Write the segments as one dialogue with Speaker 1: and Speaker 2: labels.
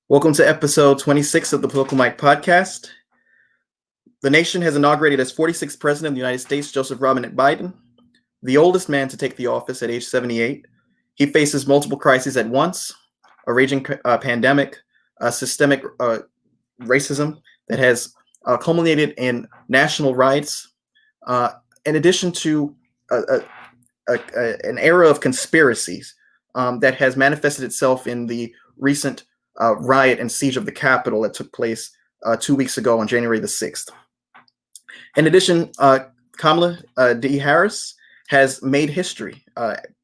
Speaker 1: Welcome to episode 26 of the Political Mike podcast. The nation has inaugurated its 46th president of the United States, Joseph Robinette Biden, the oldest man to take the office at age 78. He faces multiple crises at once, a raging pandemic, systemic racism that has culminated in national riots, in addition to an era of conspiracies that has manifested itself in the recent riot and siege of the Capitol that took place 2 weeks ago on January the 6th. In addition, Kamala D. Harris has made history,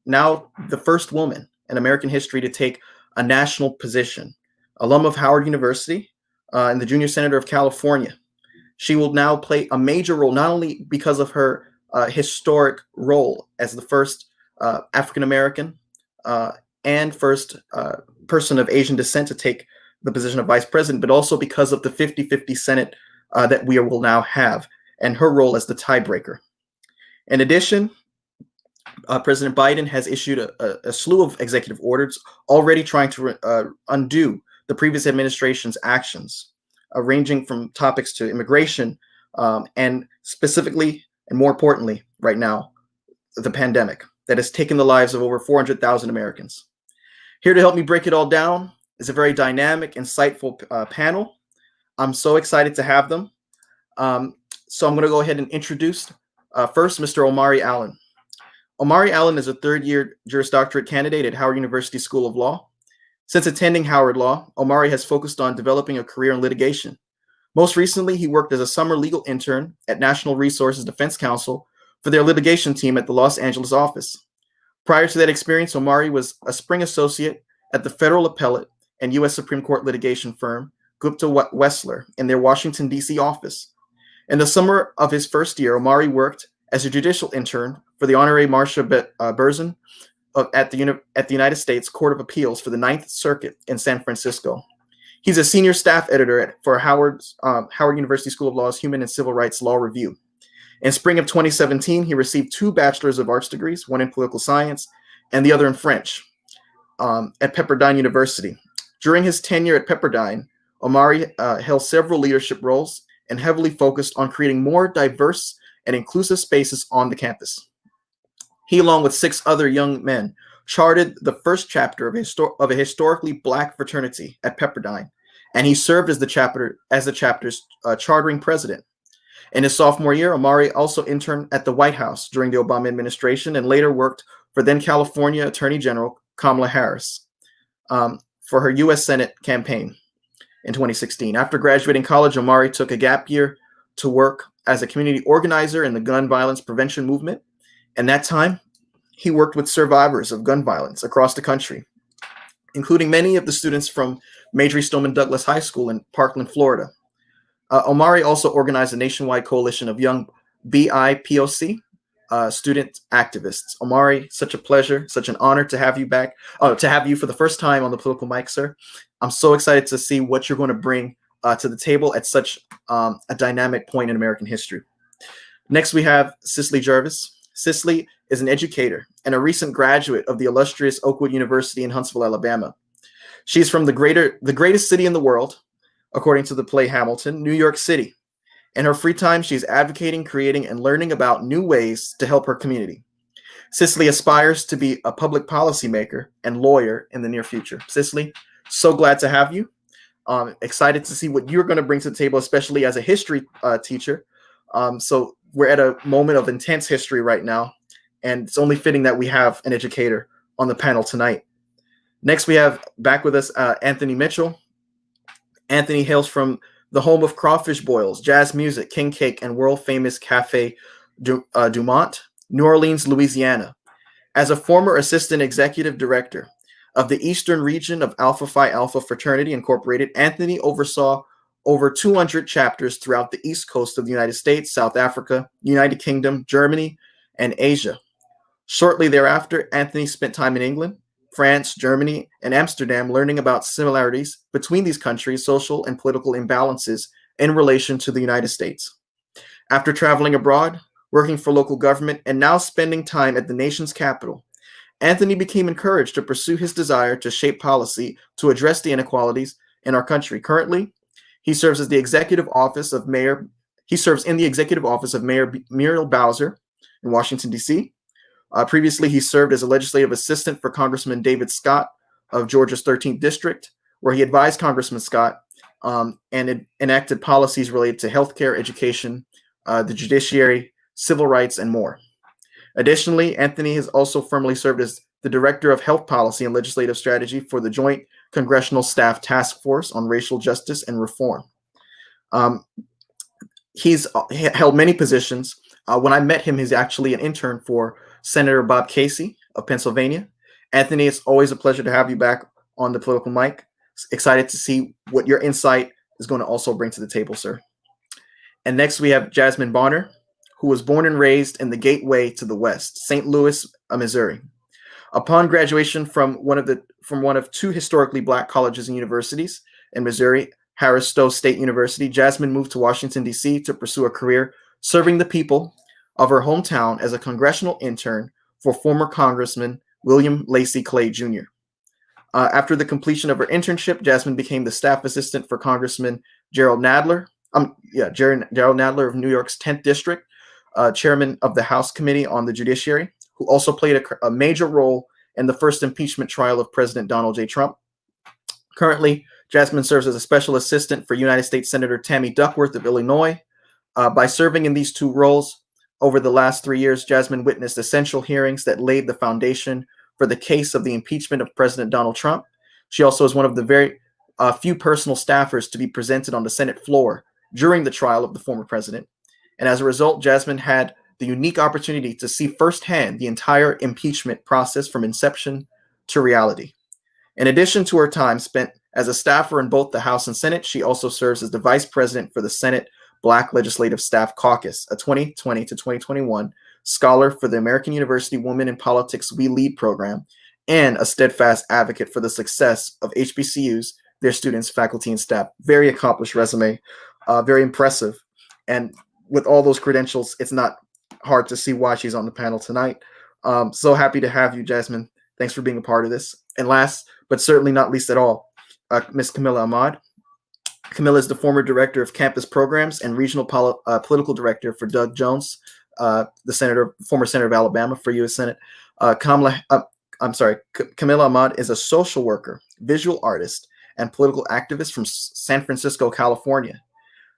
Speaker 1: now the first woman in American history to take a national position, alum of Howard University and the junior senator of California. She will now play a major role, not only because of her historic role as the first African-American and first person of Asian descent to take the position of vice president, but also because of the 50-50 Senate that we will now have, and her role as the tiebreaker. In addition, President Biden has issued a slew of executive orders already trying to undo the previous administration's actions, ranging from topics to immigration and specifically, and more importantly, right now, the pandemic that has taken the lives of over 400,000 Americans. Here to help me break it all down is a very dynamic, insightful panel. I'm so excited to have them. So I'm going to go ahead and introduce first Mr. Omari Allen. Omari Allen is a third-year Juris Doctorate candidate at Howard University School of Law. Since attending Howard Law, Omari has focused on developing a career in litigation. Most recently, he worked as a summer legal intern at National Resources Defense Council for their litigation team at the Los Angeles office. Prior to that experience, Omari was a spring associate at the federal appellate and U.S. Supreme Court litigation firm Gupta Wessler in their Washington, D.C. office. In the summer of his first year, Omari worked as a judicial intern for the Honorary Marcia Berzin at the United States Court of Appeals for the Ninth Circuit in San Francisco. He's a senior staff editor for Howard University School of Law's Human and Civil Rights Law Review. In spring of 2017, he received 2 Bachelor's of Arts degrees, one in political science and the other in French, at Pepperdine University. During his tenure at Pepperdine, Omari held several leadership roles and heavily focused on creating more diverse and inclusive spaces on the campus. He, along with 6 other young men, charted the first chapter of a historically Black fraternity at Pepperdine, and he served as the chapter's chartering president. In his sophomore year, Omari also interned at the White House during the Obama administration and later worked for then California Attorney General Kamala Harris for her U.S. Senate campaign in 2016. After graduating college, Omari took a gap year to work as a community organizer in the gun violence prevention movement. In that time, he worked with survivors of gun violence across the country, including many of the students from Marjory Stoneman Douglas High School in Parkland, Florida. Omari also organized a nationwide coalition of young BIPOC student activists. Omari, such a pleasure, such an honor to have you back, to have you for the first time on the Political Mic, sir. I'm so excited to see what you're going to bring to the table at such a dynamic point in American history. Next, we have Cicely Jervis. Cicely is an educator and a recent graduate of the illustrious Oakwood University in Huntsville, Alabama. She's from the greatest city in the world, according to the play Hamilton, New York City. In her free time, she's advocating, creating, and learning about new ways to help her community. Cicely aspires to be a public policymaker and lawyer in the near future. Cicely, so glad to have you. Excited to see what you're going to bring to the table, especially as a history teacher. So we're at a moment of intense history right now, and it's only fitting that we have an educator on the panel tonight. Next, we have back with us Anthony Mitchell. Anthony hails from the home of crawfish boils, jazz music, king cake, and world-famous Cafe Dumont, New Orleans, Louisiana. As a former assistant executive director of the Eastern region of Alpha Phi Alpha Fraternity Incorporated, Anthony oversaw over 200 chapters throughout the East Coast of the United States, South Africa, United Kingdom, Germany, and Asia. Shortly thereafter, Anthony spent time in England, France, Germany, and Amsterdam learning about similarities between these countries' social and political imbalances in relation to the United States. After traveling abroad, working for local government, and now spending time at the nation's capital, Anthony became encouraged to pursue his desire to shape policy to address the inequalities in our country. Currently, he serves as the executive office of Mayor. He serves in the executive office of Mayor Muriel Bowser in Washington, D.C. Previously, he served as a legislative assistant for Congressman David Scott of Georgia's 13th District, where he advised Congressman Scott and enacted policies related to healthcare, education, the judiciary, civil rights, and more. Additionally, Anthony has also firmly served as the Director of Health Policy and Legislative Strategy for the Joint Congressional Staff Task Force on Racial Justice and Reform. He's held many positions. When I met him, he's actually an intern for Senator Bob Casey of Pennsylvania. Anthony, it's always a pleasure to have you back on the Political Mic. Excited to see what your insight is going to also bring to the table, sir. And next we have Jasmine Bonner, who was born and raised in the Gateway to the West, St. Louis, Missouri. Upon graduation from one of two historically Black colleges and universities in Missouri, Harris-Stowe State University, Jasmine moved to Washington, D.C. to pursue a career serving the people of her hometown as a congressional intern for former Congressman William Lacey Clay Jr. After the completion of her internship, Jasmine became the staff assistant for Congressman Gerald Nadler of New York's 10th District, chairman of the House Committee on the Judiciary, who also played a major role in the first impeachment trial of President Donald J. Trump. Currently, Jasmine serves as a special assistant for United States Senator Tammy Duckworth of Illinois. By serving in these two roles over the last 3 years, Jasmine witnessed essential hearings that laid the foundation for the case of the impeachment of President Donald Trump. She also is one of the very few personal staffers to be presented on the Senate floor during the trial of the former president. And as a result, Jasmine had the unique opportunity to see firsthand the entire impeachment process from inception to reality. In addition to her time spent as a staffer in both the House and Senate, she also serves as the vice president for the Senate Black Legislative Staff Caucus, a 2020 to 2021 scholar for the American University Women in Politics We Lead program, and a steadfast advocate for the success of HBCUs, their students, faculty, and staff. Very accomplished resume, very impressive. And with all those credentials, it's not hard to see why she's on the panel tonight. So happy to have you, Jasmine. Thanks for being a part of this. And last, but certainly not least at all, Ms. Camilla Ahmad. Camilla is the former director of campus programs and regional political director for Doug Jones, the former senator of Alabama for U.S. Senate. Camilla Ahmad is a social worker, visual artist, and political activist from San Francisco, California.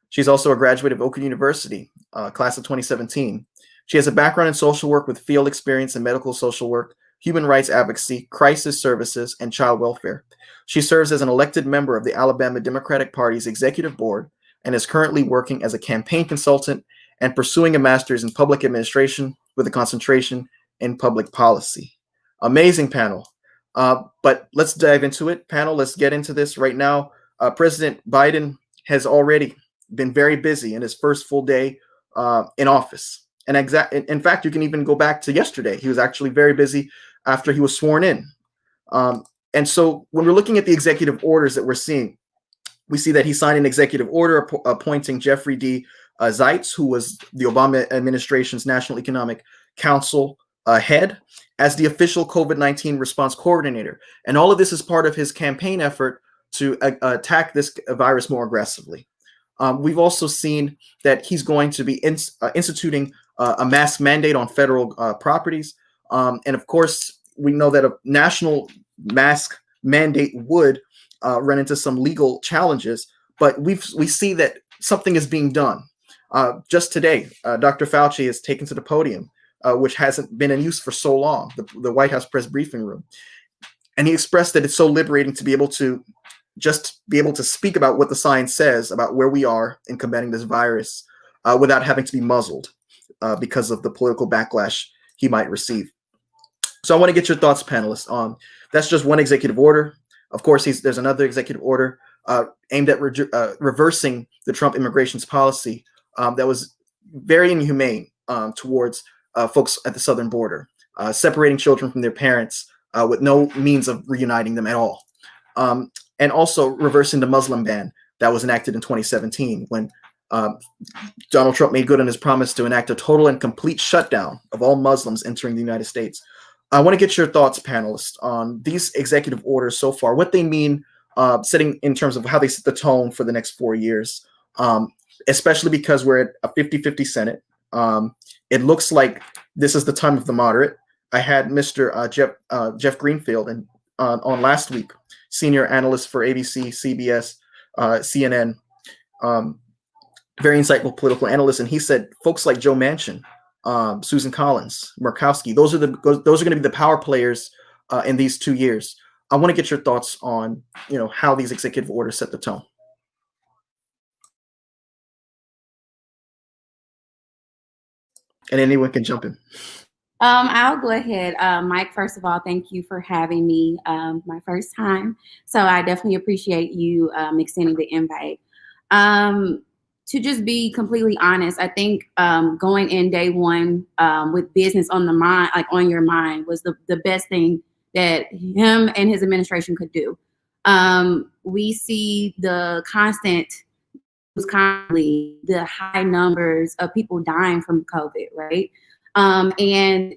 Speaker 1: She's also a graduate of Oakland University, class of 2017. She has a background in social work with field experience in medical social work, human rights advocacy, crisis services, and child welfare. She serves as an elected member of the Alabama Democratic Party's executive board and is currently working as a campaign consultant and pursuing a master's in public administration with a concentration in public policy. Amazing panel. But let's dive into it. Panel, let's get into this right now. President Biden has already been very busy in his first full day in office. And in fact, you can even go back to yesterday. He was actually very busy after he was sworn in. And so when we're looking at the executive orders that we're seeing, we see that he signed an executive order appointing Jeffrey D. Zeitz, who was the Obama administration's National Economic Council head, as the official COVID-19 response coordinator. And all of this is part of his campaign effort to attack this virus more aggressively. We've also seen that he's going to be instituting a mask mandate on federal properties. And of course, we know that a national mask mandate would run into some legal challenges, but we see that something is being done. Just today, Dr. Fauci has taken to the podium, which hasn't been in use for so long, the White House press briefing room. And he expressed that it's so liberating to be able to speak about what the science says about where we are in combating this virus without having to be muzzled because of the political backlash he might receive. So I want to get your thoughts, panelists, on that's just one executive order. Of course, there's another executive order aimed at reversing the Trump immigration policy that was very inhumane towards folks at the southern border, separating children from their parents with no means of reuniting them at all. And also reversing the Muslim ban that was enacted in 2017 when Donald Trump made good on his promise to enact a total and complete shutdown of all Muslims entering the United States. I want to get your thoughts, panelists, on these executive orders so far, what they mean setting in terms of how they set the tone for the next 4 years, especially because we're at a 50-50 Senate. It looks like this is the time of the moderate. I had Mr. Jeff Greenfield on last week, senior analyst for ABC, CBS, CNN, very insightful political analyst, and he said folks like Joe Manchin, Susan Collins, Murkowski, those are going to be the power players in these 2 years. I want to get your thoughts on how these executive orders set the tone. And anyone can jump in.
Speaker 2: I'll go ahead. Mike, first of all, thank you for having me my first time. So I definitely appreciate you extending the invite. To just be completely honest, I think going in day one with business on the mind, like on your mind, was the best thing that him and his administration could do. We see constantly the high numbers of people dying from COVID, right? And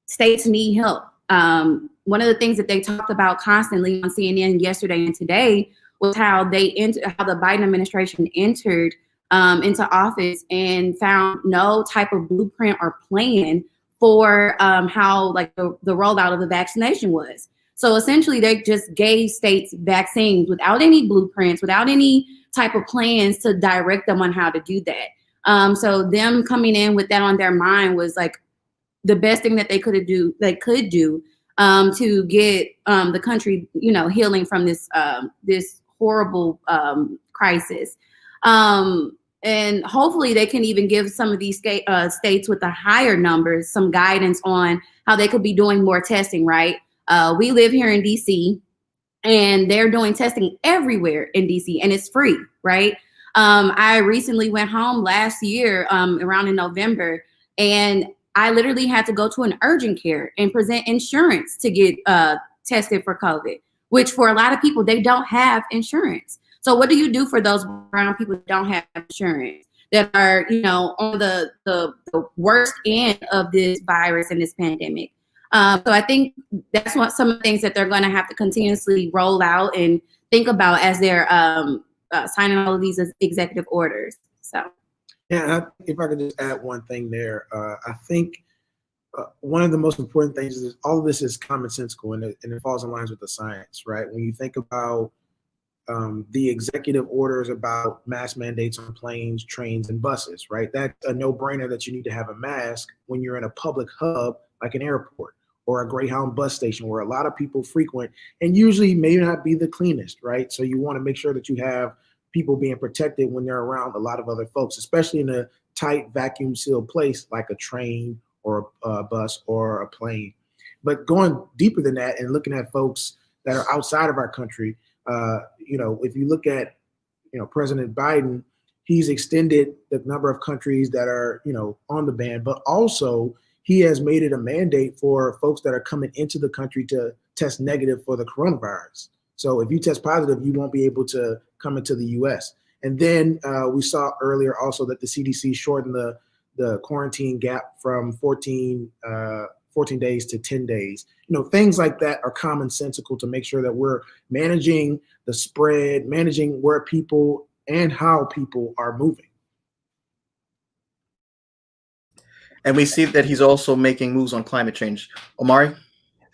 Speaker 2: states need help. One of the things that they talked about constantly on CNN yesterday and today was how how the Biden administration entered into office and found no type of blueprint or plan for how the rollout of the vaccination was. So essentially, they just gave states vaccines without any blueprints, without any type of plans to direct them on how to do that. So them coming in with that on their mind was like the best thing that they could do to get the country, healing from this horrible crisis. And hopefully they can even give some of these states with the higher numbers some guidance on how they could be doing more testing, right? We live here in DC, and they're doing testing everywhere in DC, and it's free, right? I recently went home last year, around in November, and I literally had to go to an urgent care and present insurance to get tested for COVID, which for a lot of people, they don't have insurance. So what do you do for those brown people that don't have insurance, that are, on the worst end of this virus and this pandemic? So I think that's some of the things that they're going to have to continuously roll out and think about as they're signing all of these executive orders. So,
Speaker 3: yeah, if I could just add one thing there, I think one of the most important things is all of this is commonsensical, and it falls in line with the science, right? When you think about the executive orders about mask mandates on planes, trains, and buses, right? That's a no-brainer that you need to have a mask when you're in a public hub like an airport or a Greyhound bus station where a lot of people frequent and usually may not be the cleanest, right? So you want to make sure that you have people being protected when they're around a lot of other folks, especially in a tight vacuum sealed place like a train or a bus or a plane. But going deeper than that and looking at folks that are outside of our country, if you look at, President Biden, he's extended the number of countries that are, on the ban, but also he has made it a mandate for folks that are coming into the country to test negative for the coronavirus. So if you test positive, you won't be able to come into the U.S. And then we saw earlier also that the CDC shortened the quarantine gap from 14 days to 10 days. Things like that are commonsensical to make sure that we're managing the spread, managing where people and how people are moving.
Speaker 1: And we see that he's also making moves on climate change. Omari?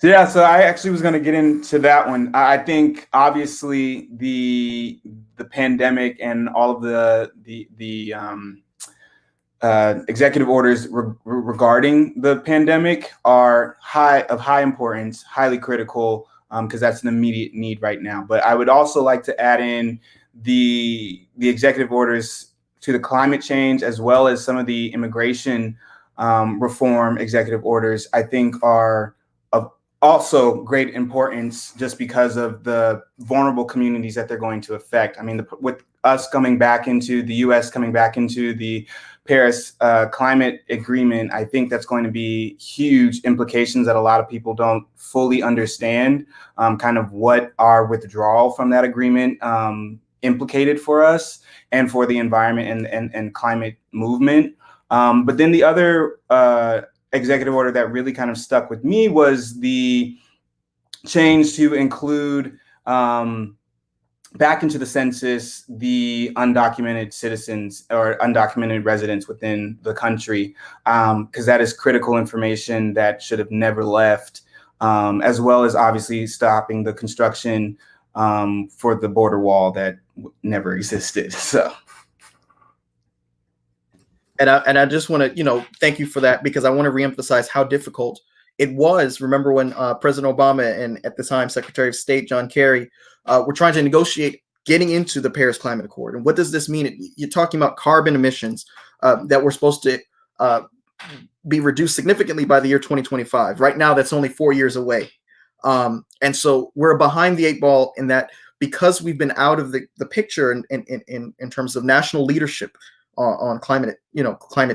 Speaker 4: Yeah, so I actually was going to get into that one. I think obviously the pandemic and all of the executive orders regarding the pandemic are of high importance, highly critical, because that's an immediate need right now. But I would also like to add in the executive orders to the climate change, as well as some of the immigration reform executive orders, I think are of also great importance just because of the vulnerable communities that they're going to affect. I mean, with us coming back into the U.S., coming back into the Paris climate agreement, I think that's going to be huge implications that a lot of people don't fully understand, kind of what our withdrawal from that agreement implicated for us and for the environment and climate movement. But then the other executive order that really kind of stuck with me was the change to include back into the census the undocumented citizens or undocumented residents within the country, because that is critical information that should have never left, as well as obviously stopping the construction for the border wall that never existed. So.
Speaker 1: And I just want to, thank you for that, because I want to reemphasize how difficult it was. Remember when President Obama and at the time Secretary of State John Kerry were trying to negotiate getting into the Paris Climate Accord. And what does this mean? You're talking about carbon emissions that were supposed to be reduced significantly by the year 2025. Right now, that's only 4 years away. And so we're behind the 8 ball in that, because we've been out of the picture in terms of national leadership on climate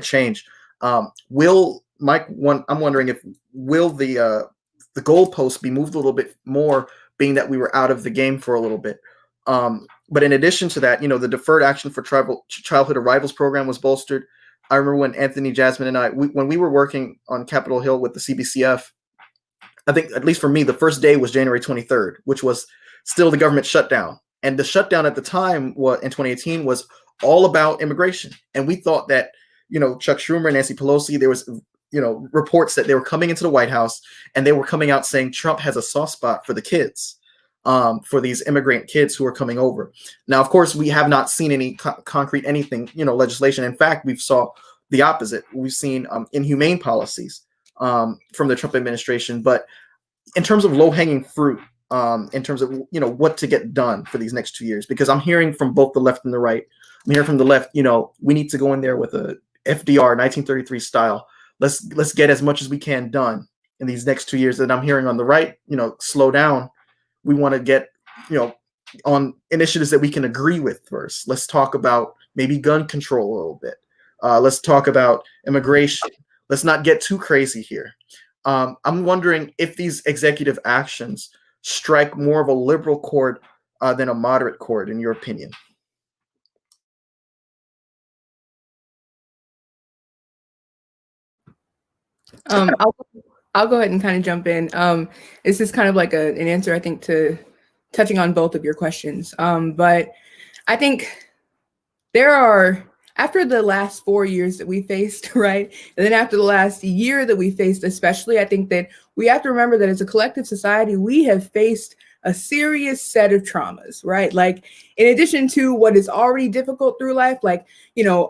Speaker 1: change. I'm wondering if the goalposts be moved a little bit more, being that we were out of the game for a little bit. But in addition to that, the Deferred Action for Childhood Arrivals program was bolstered. I remember when Anthony, Jasmine, and I, when we were working on Capitol Hill with the CBCF, I think, at least for me, the first day was January 23rd, which was still the government shutdown. And the shutdown at the time, in 2018, was all about immigration. And we thought that, Chuck Schumer, Nancy Pelosi, there was, reports that they were coming into the White House and they were coming out saying Trump has a soft spot for the kids, for these immigrant kids who are coming over. Now, of course, we have not seen any concrete anything, legislation. In fact, we've saw the opposite. We've seen inhumane policies from the Trump administration. But in terms of low-hanging fruit, in terms of, what to get done for these next 2 years, because I'm hearing from both the left and the right. I'm hearing from the left, we need to go in there with a FDR 1933 style. Let's get as much as we can done in these next 2 years. And I'm hearing on the right, slow down. We want to get, on initiatives that we can agree with first. Let's talk about maybe gun control a little bit. Let's talk about immigration. Let's not get too crazy here. I'm wondering if these executive actions strike more of a liberal chord than a moderate chord, in your opinion.
Speaker 5: I'll go ahead and kind of jump in. This is kind of like an answer, I think, to touching on both of your questions. But I think there are, after the last 4 years that we faced, right, and then after the last year that we faced, especially, I think that we have to remember that as a collective society, we have faced a serious set of traumas, right? Like, in addition to what is already difficult through life, like,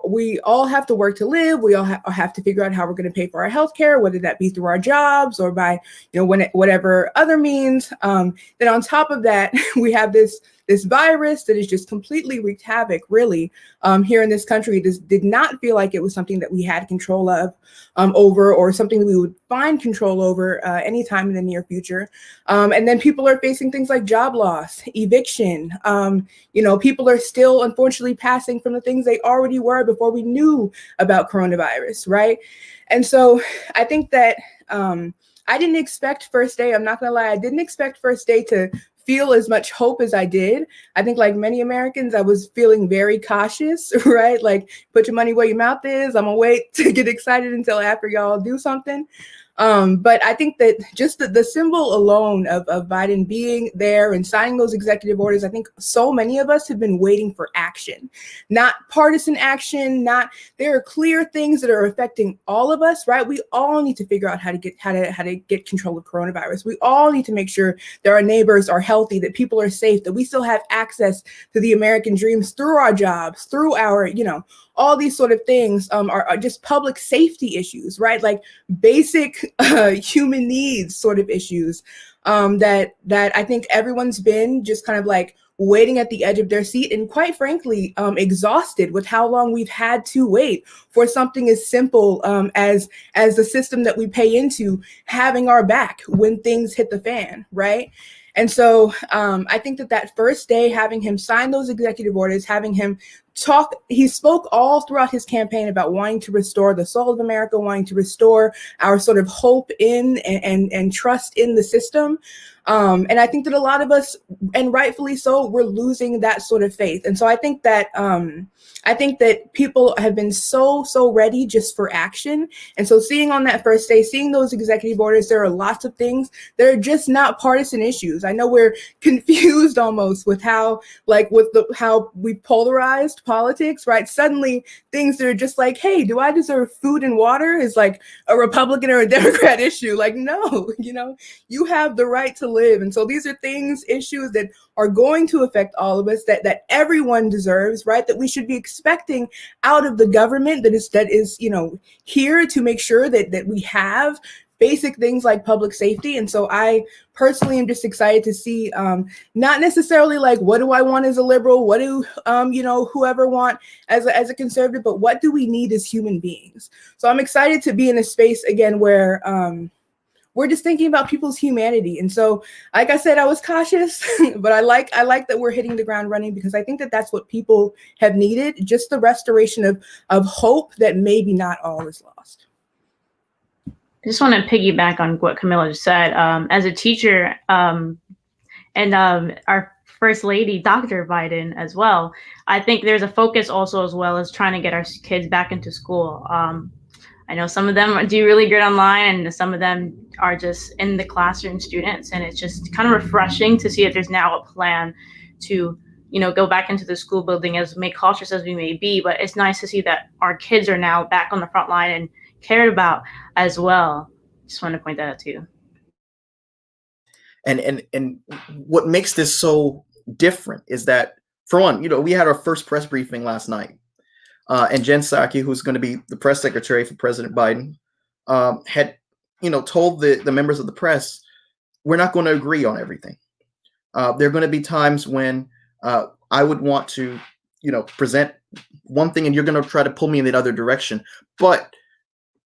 Speaker 5: we all have to work to live. We all have to figure out how we're going to pay for our healthcare, whether that be through our jobs or by, whatever other means. Then on top of that, we have this virus that has just completely wreaked havoc, really, here in this country. This did not feel like it was something that we had control of over, or something that we would find control over anytime in the near future. And then people are facing things like job loss, eviction. People are still, unfortunately, passing from the things they already were before we knew about coronavirus, right? And so I think that I didn't expect first day, I'm not gonna lie, I didn't expect first day to feel as much hope as I did. I think, like many Americans, I was feeling very cautious, right? Like, put your money where your mouth is. I'm gonna wait to get excited until after y'all do something. But I think that just the symbol alone of Biden being there and signing those executive orders, I think so many of us have been waiting for action, not partisan action. There are clear things that are affecting all of us, right? We all need to figure out how to get control of coronavirus. We all need to make sure that our neighbors are healthy, that people are safe, that we still have access to the American dreams through our jobs, through our, all these sort of things are just public safety issues, right? Like basic human needs sort of issues that I think everyone's been just kind of like waiting at the edge of their seat, and quite frankly, exhausted with how long we've had to wait for something as simple as the system that we pay into having our back when things hit the fan, right? And so I think that first day, having him sign those executive orders, having him he spoke all throughout his campaign about wanting to restore the soul of America, wanting to restore our sort of hope in and trust in the system. And I think that a lot of us, and rightfully so, we're losing that sort of faith. And so I think that people have been so ready just for action. And so seeing on that first day, seeing those executive orders, there are lots of things that are just not partisan issues. I know we're confused almost with how we polarized politics, right? Suddenly things that are just like, hey, do I deserve food and water is like a Republican or a Democrat issue. Like, no, you have the right to live. And so these are issues that are going to affect all of us, that everyone deserves, right? That we should be expecting out of the government that is here to make sure that we have basic things like public safety. And so I personally am just excited to see not necessarily like, what do I want as a liberal? What do whoever want as a conservative, but what do we need as human beings? So I'm excited to be in a space again where we're just thinking about people's humanity. And so, like I said, I was cautious, but I like that we're hitting the ground running, because I think that that's what people have needed, just the restoration of hope that maybe not all is lost.
Speaker 6: I just want to piggyback on what Camilla just said. As a teacher, and our First Lady, Dr. Biden, as well, I think there's a focus also as well as trying to get our kids back into school. I know some of them do really good online, and some of them are just in the classroom students. And it's just kind of refreshing to see that there's now a plan to, go back into the school building, as may cautious as we may be. But it's nice to see that our kids are now back on the front line and cared about as well. Just want to point that out too.
Speaker 1: And what makes this so different is that, for one, we had our first press briefing last night. And Jen Psaki, who's going to be the press secretary for President Biden, had, told the members of the press, we're not going to agree on everything. There are going to be times when I would want to, present one thing and you're going to try to pull me in the other direction. But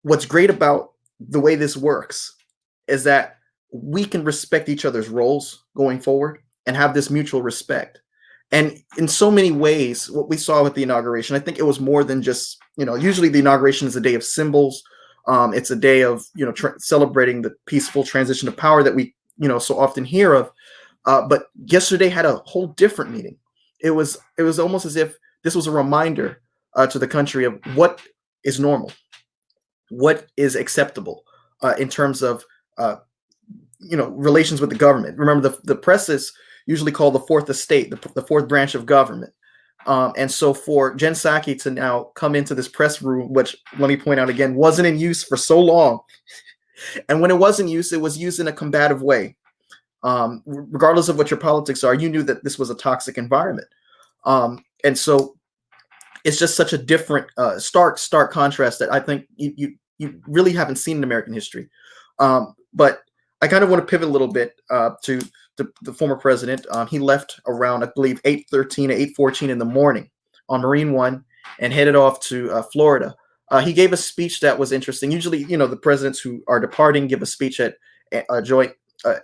Speaker 1: what's great about the way this works is that we can respect each other's roles going forward and have this mutual respect. And in so many ways, what we saw with the inauguration, I think it was more than just, usually the inauguration is a day of symbols. It's a day of, celebrating the peaceful transition of power that we, so often hear of. But yesterday had a whole different meaning. It was almost as if this was a reminder to the country of what is normal, what is acceptable in terms of, relations with the government. Remember, the press is usually called the fourth estate, the fourth branch of government. And so for Jen Psaki to now come into this press room, which, let me point out again, wasn't in use for so long. And when it was in use, it was used in a combative way. Regardless of what your politics are, you knew that this was a toxic environment. And so it's just such a different, stark contrast that I think you really haven't seen in American history. But I kind of want to pivot a little bit to the former president. He left around, I believe, 8:13 or 8:14 in the morning on Marine One and headed off to Florida. He gave a speech that was interesting. Usually, the presidents who are departing give a speech at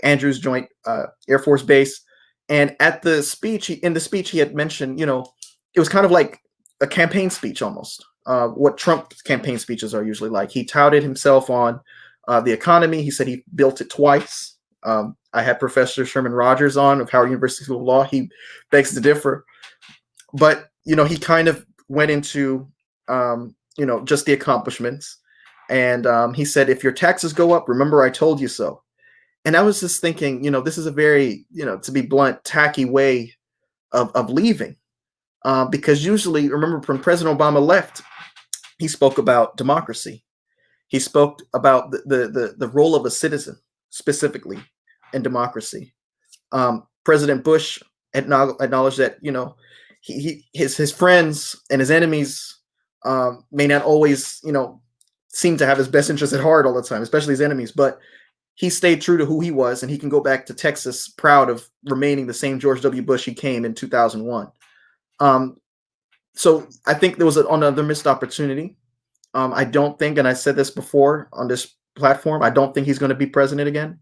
Speaker 1: Andrews Joint Air Force Base. And at the speech, he had mentioned, it was kind of like a campaign speech almost, what Trump's campaign speeches are usually like. He touted himself on the economy. He said he built it twice. I had Professor Sherman Rogers on of Howard University School of Law. He begs to differ. But, he kind of went into, just the accomplishments. And he said, if your taxes go up, remember I told you so. And I was just thinking, this is a very, to be blunt, tacky way of leaving. Because usually, remember, when President Obama left, he spoke about democracy. He spoke about the role of a citizen, specifically in democracy. President Bush acknowledged that, his friends and his enemies may not always, seem to have his best interests at heart all the time, especially his enemies. But he stayed true to who he was, and he can go back to Texas proud of remaining the same George W. Bush he came in 2001. So I think there was another missed opportunity. I don't think, and I said this before on this platform, I don't think he's going to be president again,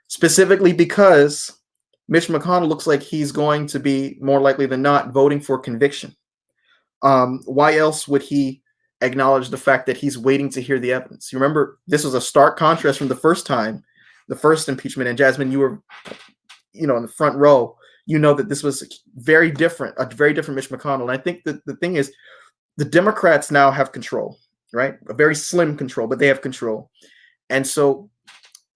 Speaker 1: specifically because Mitch McConnell looks like he's going to be, more likely than not, voting for conviction. Why else would he acknowledge the fact that he's waiting to hear the evidence? You remember, this was a stark contrast from the first time, the first impeachment. And Jasmine, you were, in the front row. You know that this was a very different Mitch McConnell. And I think that the thing is, the Democrats now have control, right? A very slim control, but they have control. And so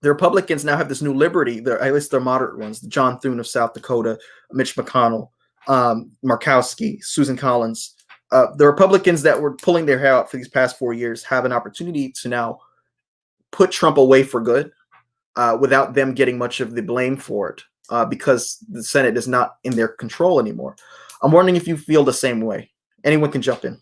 Speaker 1: the Republicans now have this new liberty. At least they're moderate ones. John Thune of South Dakota, Mitch McConnell, Murkowski, Susan Collins. The Republicans that were pulling their hair out for these past 4 years have an opportunity to now put Trump away for good without them getting much of the blame for it because the Senate is not in their control anymore. I'm wondering if you feel the same way. Anyone can jump in.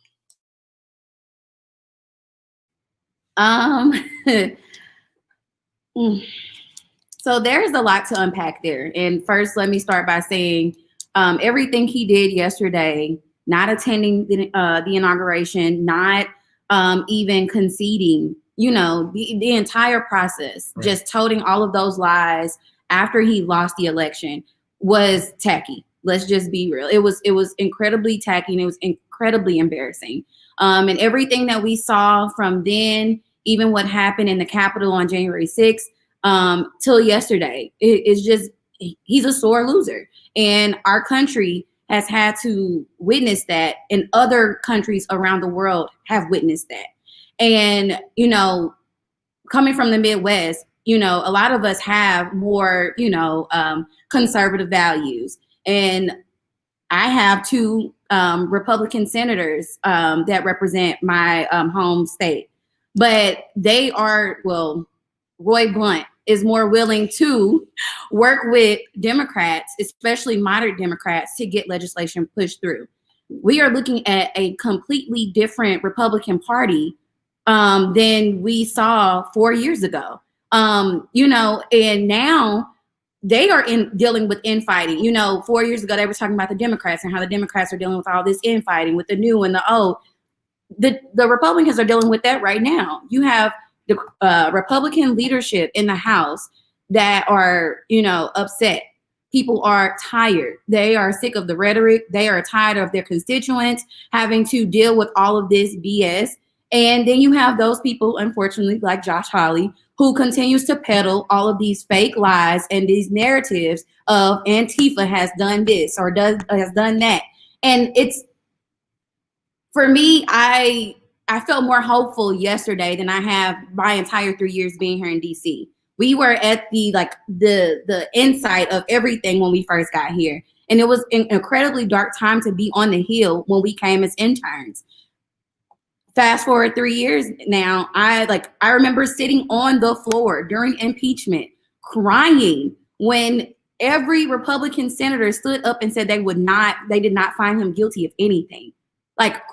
Speaker 2: So there's a lot to unpack there. And first, let me start by saying everything he did yesterday, not attending the inauguration, not even conceding, the entire process, right, just toting all of those lies after he lost the election was tacky. Let's just be real. It was incredibly tacky, and it was incredibly embarrassing. And everything that we saw from then, even what happened in the Capitol on January 6th till yesterday, it's just, he's a sore loser. And our country has had to witness that, and other countries around the world have witnessed that. And, coming from the Midwest, a lot of us have more, conservative values. And I have two Republican senators that represent my home state, but they are, Roy Blunt is more willing to work with Democrats, especially moderate Democrats, to get legislation pushed through. We are looking at a completely different Republican Party than we saw 4 years ago. And now they are dealing with infighting. 4 years ago, they were talking about the Democrats and how the Democrats are dealing with all this infighting with the new and the old. The Republicans are dealing with that right now. You have the Republican leadership in the House that are, upset. People are tired. They are sick of the rhetoric. They are tired of their constituents having to deal with all of this BS. And then you have those people, unfortunately, like Josh Hawley, who continues to peddle all of these fake lies and these narratives of Antifa has done this or has done that. And it's, for me, I felt more hopeful yesterday than I have my entire 3 years being here in DC. We were at the insight of everything when we first got here. And it was an incredibly dark time to be on the Hill when we came as interns. Fast forward 3 years now, I remember sitting on the floor during impeachment, crying when every Republican senator stood up and said they did not find him guilty of anything.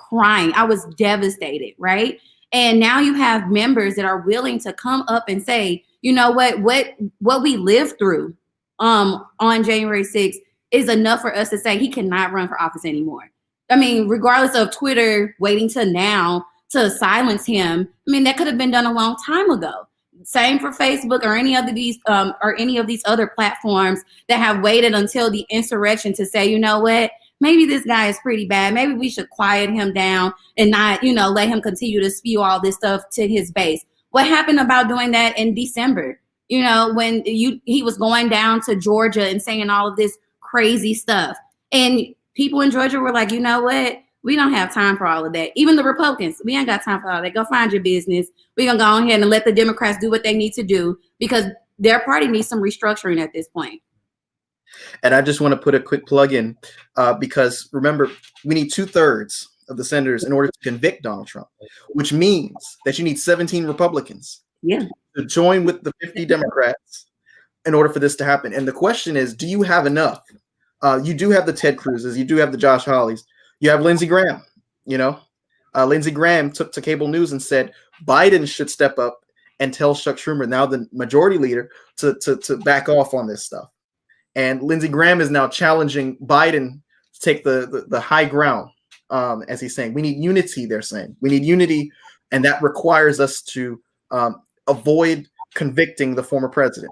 Speaker 2: Crying. I was devastated, right? And now you have members that are willing to come up and say, what we lived through on January 6th is enough for us to say he cannot run for office anymore. I mean, regardless of Twitter waiting to now to silence him, that could have been done a long time ago. Same for Facebook or any of these other platforms that have waited until the insurrection to say, maybe this guy is pretty bad. Maybe we should quiet him down and not, let him continue to spew all this stuff to his base. What happened about doing that in December? When he was going down to Georgia and saying all of this crazy stuff. And people in Georgia were like, what? We don't have time for all of that. Even the Republicans, we ain't got time for all that. Go find your business. We're going to go ahead and let the Democrats do what they need to do because their party needs some restructuring at this point.
Speaker 1: And I just want to put a quick plug in because remember, we need 2/3 of the senators in order to convict Donald Trump, which means that you need 17 Republicans to join with the 50 Democrats in order for this to happen. And the question is, do you have enough? You do have the Ted Cruzes, you do have the Josh Hawleys, you have Lindsey Graham. Lindsey Graham took to cable news and said Biden should step up and tell Chuck Schumer, now the majority leader, to back off on this stuff. And Lindsey Graham is now challenging Biden to take the high ground, as he's saying. We need unity, they're saying. We need unity, and that requires us to avoid convicting the former president.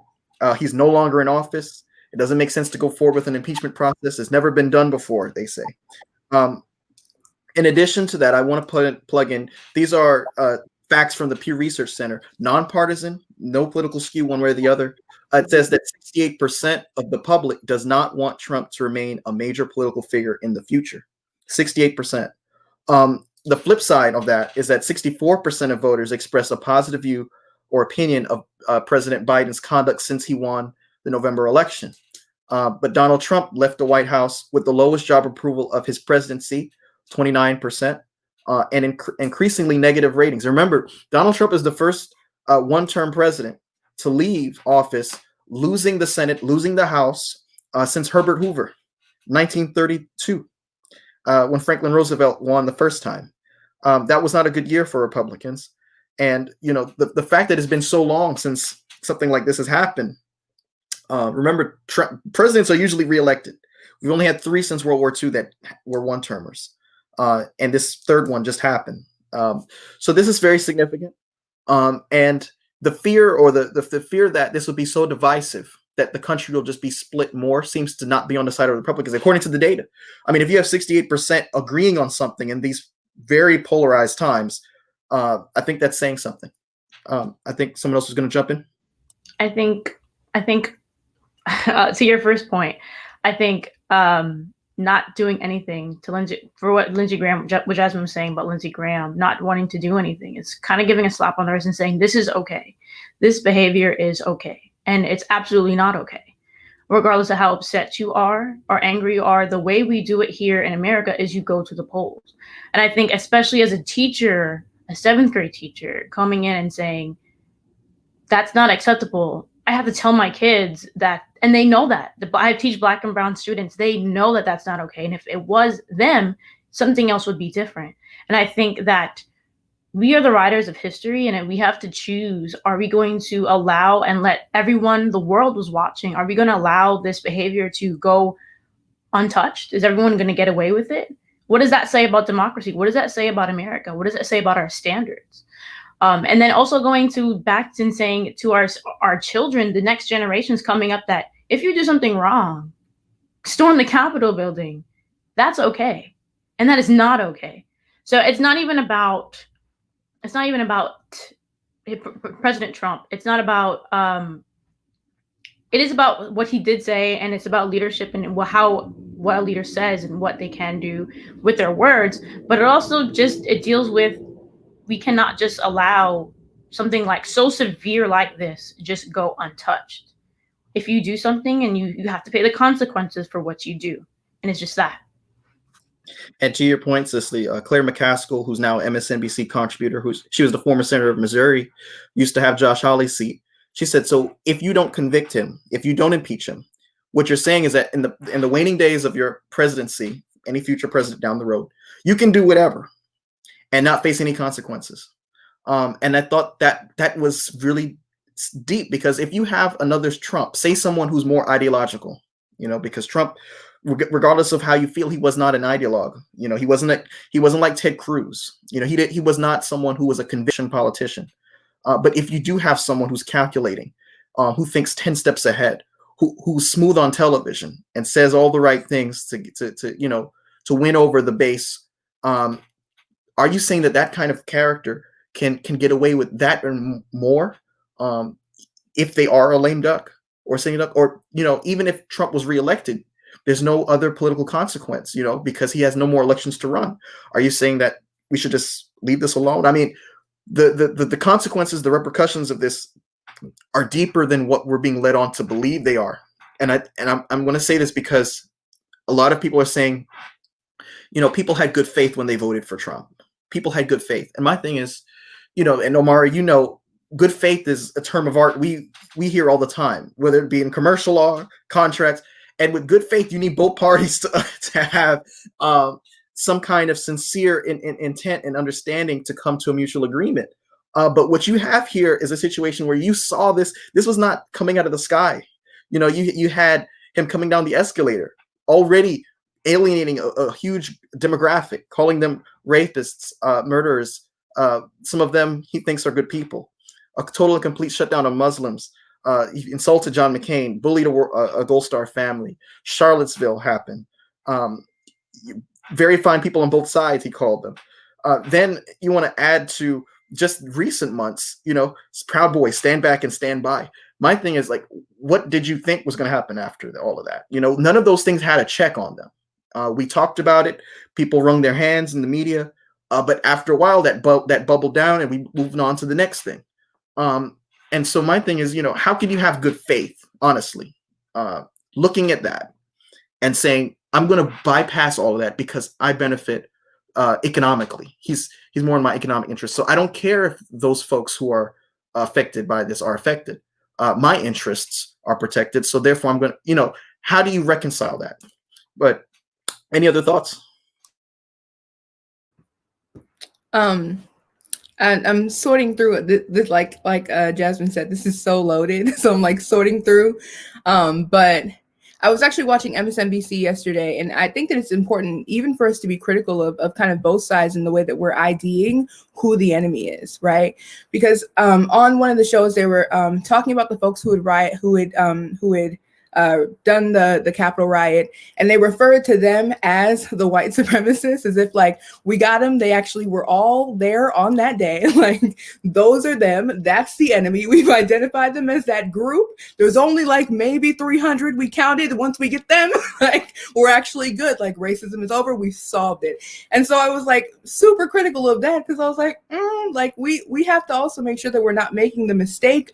Speaker 1: He's no longer in office. It doesn't make sense to go forward with an impeachment process. It's never been done before, they say. In addition to that, I want to plug in, these are facts from the Pew Research Center, nonpartisan, no political skew one way or the other. It says that 68% of the public does not want Trump to remain a major political figure in the future. 68%. The flip side of that is that 64% of voters express a positive view or opinion of President Biden's conduct since he won the November election. But Donald Trump left the White House with the lowest job approval of his presidency, 29%, and increasingly negative ratings. Remember, Donald Trump is the first one-term president to leave office, losing the Senate, losing the House since Herbert Hoover, 1932, when Franklin Roosevelt won the first time. That was not a good year for Republicans. And, you know, the fact that it's been so long since something like this has happened. Remember, presidents are usually reelected. We've only had 3 since World War II that were one-termers. And this third one just happened. So this is very significant. And the fear or the fear that this will be so divisive that the country will just be split more seems to not be on the side of the Republicans, according to the data. I mean, if you have 68% agreeing on something in these very polarized times, I think that's saying something. I think someone else is going to jump in.
Speaker 6: I think to your first point, I think not doing anything to for what Lindsey Graham, what Jasmine was saying about Lindsey Graham not wanting to do anything, it's kind of giving a slap on the wrist and saying, this is okay. This behavior is okay. And it's absolutely not okay. Regardless of how upset you are or angry you are, the way we do it here in America is you go to the polls. And I think especially as a teacher, a 7th grade teacher coming in and saying, that's not acceptable. I have to tell my kids that, and they know that. I teach Black and brown students. They know that that's not okay. And if it was them, something else would be different. And I think that we are the writers of history, and we have to choose, are we going to allow and let everyone, the world was watching, are we going to allow this behavior to go untouched? Is everyone going to get away with it? What does that say about democracy? What does that say about America? What does it say about our standards? And then also going to back and saying to our children, the next generations coming up, that if you do something wrong, storm the Capitol building, that's okay. And that is not okay. So it's not even about President Trump. It's not about, it is about what he did say, and it's about leadership and what a leader says and what they can do with their words. But it also it deals with, we cannot just allow something like so severe like this just go untouched. If you do something, and you have to pay the consequences for what you do. And it's just that.
Speaker 1: And to your point, Cicely, Claire McCaskill, who's now MSNBC contributor, she was the former senator of Missouri, used to have Josh Hawley's seat. She said, so if you don't convict him, if you don't impeach him, what you're saying is that in the waning days of your presidency, any future president down the road, you can do whatever and not face any consequences. And I thought that was really deep, because if you have another Trump, say someone who's more ideological, because Trump, regardless of how you feel, he was not an ideologue. He wasn't like Ted Cruz. He was not someone who was a conviction politician. But if you do have someone who's calculating, who thinks 10 steps ahead, who's smooth on television and says all the right things to win over the base, are you saying that kind of character can get away with that and more if they are a lame duck or sitting duck, or even if Trump was reelected, there's no other political consequence, because he has no more elections to run. Are you saying that we should just leave this alone? I mean, the consequences, the repercussions of this are deeper than what we're being led on to believe they are. And I'm going to say this because a lot of people are saying, people had good faith when they voted for Trump. People had good faith. And my thing is, and Omari, good faith is a term of art we hear all the time, whether it be in commercial law, contracts. And with good faith, you need both parties to have some kind of sincere intent and understanding to come to a mutual agreement. But what you have here is a situation where you saw this. This was not coming out of the sky. You had him coming down the escalator, already alienating a huge demographic, calling them rapists, murderers. Some of them he thinks are good people. A total and complete shutdown of Muslims. He insulted John McCain, bullied a Gold Star family. Charlottesville happened. very fine people on both sides, he called them. Then you want to add to just recent months, Proud Boys, stand back and stand by. My thing is, like, what did you think was going to happen after all of that? None of those things had a check on them. We talked about it. People wrung their hands in the media. But after a while, that bubbled down, and we moved on to the next thing. And so my thing is, how can you have good faith, honestly, looking at that and saying, I'm going to bypass all of that because I benefit economically. He's more in my economic interest. So I don't care if those folks who are affected by this are affected. My interests are protected. So therefore, I'm going to, how do you reconcile that? But any other thoughts?
Speaker 5: I'm sorting through this, like Jasmine said, this is so loaded. So I'm like sorting through. But I was actually watching MSNBC yesterday, and I think that it's important even for us to be critical of kind of both sides in the way that we're IDing who the enemy is, right? Because on one of the shows they were talking about the folks who had done the Capitol riot, and they referred to them as the white supremacists, as if like, we got them. They actually were all there on that day. Like, those are them. That's the enemy. We've identified them as that group. There's only like maybe 300 we counted. Once we get them, like, we're actually good. Like, racism is over. We've solved it. And so I was like super critical of that, because I was like, like we have to also make sure that we're not making the mistake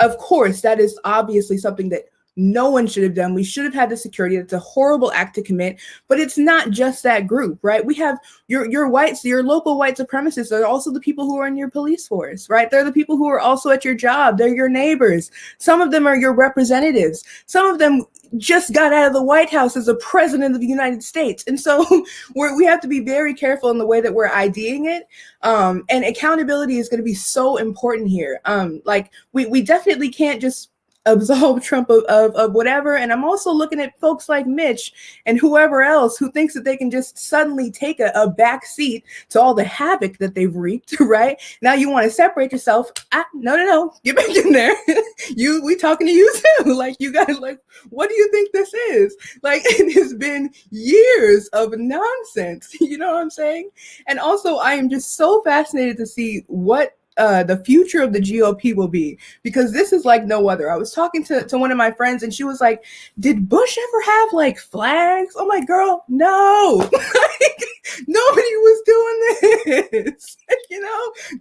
Speaker 5: of course, that is obviously something that no one should have done. We should have had the security. It's a horrible act to commit, but it's not just that group, right? We have your whites, your local white supremacists are also the people who are in your police force, right? They're the people who are also at your job. They're your neighbors. Some of them are your representatives. Some of them just got out of the White House as a president of the United States. And so we have to be very careful in the way that we're IDing it. And accountability is going to be so important here. Like, we definitely can't just absolve Trump of whatever. And I'm also looking at folks like Mitch and whoever else who thinks that they can just suddenly take a back seat to all the havoc that they've wreaked, right? Now you want to separate yourself. No, get back in there. We talking to you too. Like, you guys, like, what do you think this is? Like, it has been years of nonsense. You know what I'm saying? And also, I am just so fascinated to see what the future of the GOP will be, because this is like no other. I was talking to one of my friends, and she was like, did Bush ever have like flags? I'm like, girl, no. Like, nobody was doing this.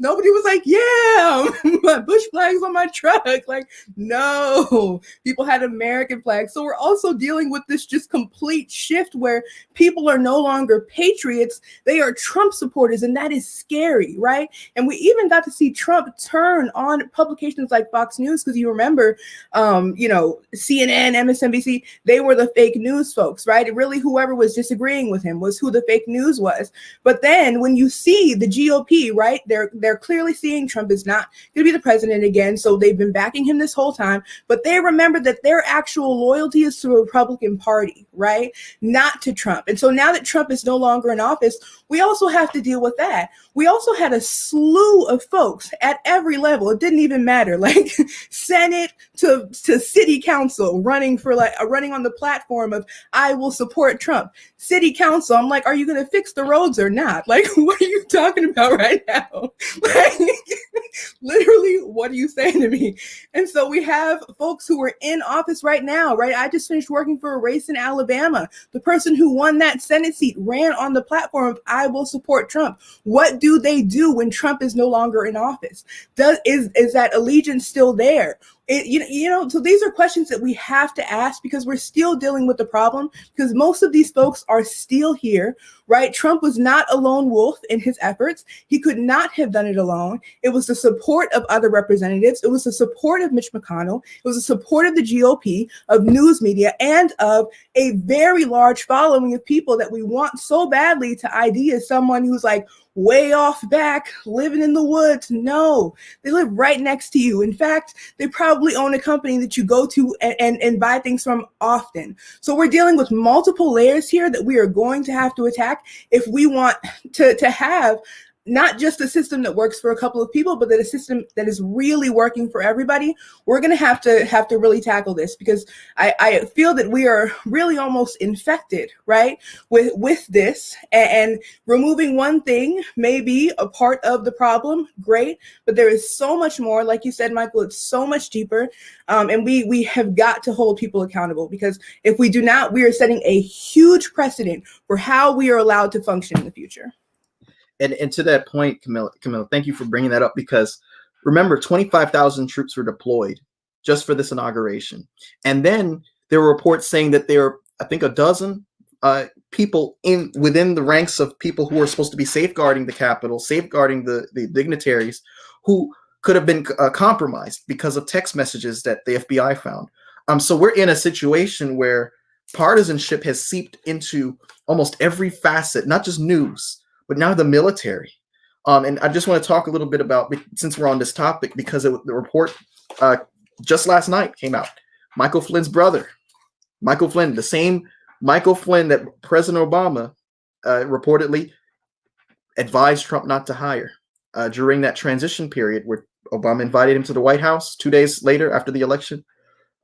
Speaker 5: Nobody was like, yeah, my Bush flags on my truck. Like, no, people had American flags. So we're also dealing with this just complete shift where people are no longer patriots. They are Trump supporters, and that is scary, right? And we even got to see Trump turn on publications like Fox News, because you remember, CNN, MSNBC, they were the fake news folks, right? Really, whoever was disagreeing with him was who the fake news was. But then when you see the GOP, right, they're clearly seeing Trump is not going to be the president again. So they've been backing him this whole time, but they remember that their actual loyalty is to the Republican Party, right? Not to Trump. And so now that Trump is no longer in office, we also have to deal with that. We also had a slew of folks at every level. It didn't even matter, like Senate to city council, running on the platform of, I will support Trump. City council, I'm like, are you going to fix the roads or not? Like, what are you talking about right now? Like, literally, what are you saying to me? And so we have folks who are in office right now, right? I just finished working for a race in Alabama. The person who won that Senate seat ran on the platform of, I will support Trump. What do they do when Trump is no longer in office? Is that allegiance still there? So these are questions that we have to ask, because we're still dealing with the problem, because most of these folks are still here, right? Trump was not a lone wolf in his efforts. He could not have done it alone. It was the support of other representatives. It was the support of Mitch McConnell. It was the support of the GOP, of news media, and of a very large following of people that we want so badly to ID as someone who's like way off back, living in the woods. No, they live right next to you. In fact, they probably own a company that you go to and buy things from often. So we're dealing with multiple layers here that we are going to have to attack if we want to have not just a system that works for a couple of people, but that a system that is really working for everybody, we're going to have to really tackle this, because I feel that we are really almost infected, right, with this, and removing one thing may be a part of the problem, great, but there is so much more. Like you said, Michael, it's so much deeper, and we have got to hold people accountable, because if we do not, we are setting a huge precedent for how we are allowed to function in the future.
Speaker 1: And to that point, Camilla, thank you for bringing that up, because remember, 25,000 troops were deployed just for this inauguration. And then there were reports saying that there are, I think, a dozen people within the ranks of people who are supposed to be safeguarding the Capitol, safeguarding the dignitaries, who could have been compromised because of text messages that the FBI found. So we're in a situation where partisanship has seeped into almost every facet, not just news, but now the military. And I just want to talk a little bit about, since we're on this topic, because the report just last night came out. Michael Flynn's brother, Michael Flynn, the same Michael Flynn that President Obama reportedly advised Trump not to hire during that transition period where Obama invited him to the White House 2 days later after the election.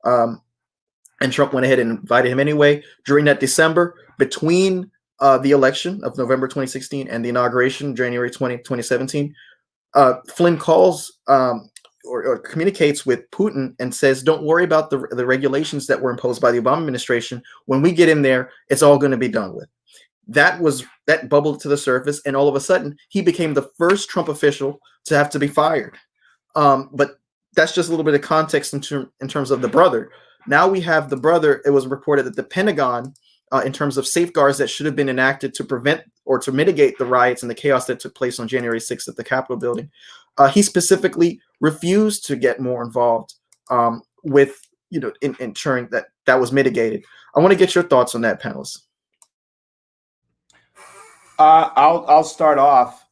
Speaker 1: And Trump went ahead and invited him anyway. During that December, between the election of November 2016 and the inauguration, January 20, 2017, Flynn calls or communicates with Putin and says, don't worry about the regulations that were imposed by the Obama administration. When we get in there, it's all going to be done with. That bubbled to the surface, and all of a sudden, he became the first Trump official to have to be fired. But that's just a little bit of context in terms of the brother. Now we have the brother. It was reported that the Pentagon, in terms of safeguards that should have been enacted to prevent or to mitigate the riots and the chaos that took place on January 6th at the Capitol building, he specifically refused to get more involved with, ensuring that was mitigated. I want to get your thoughts on that, panelists.
Speaker 4: I'll start off.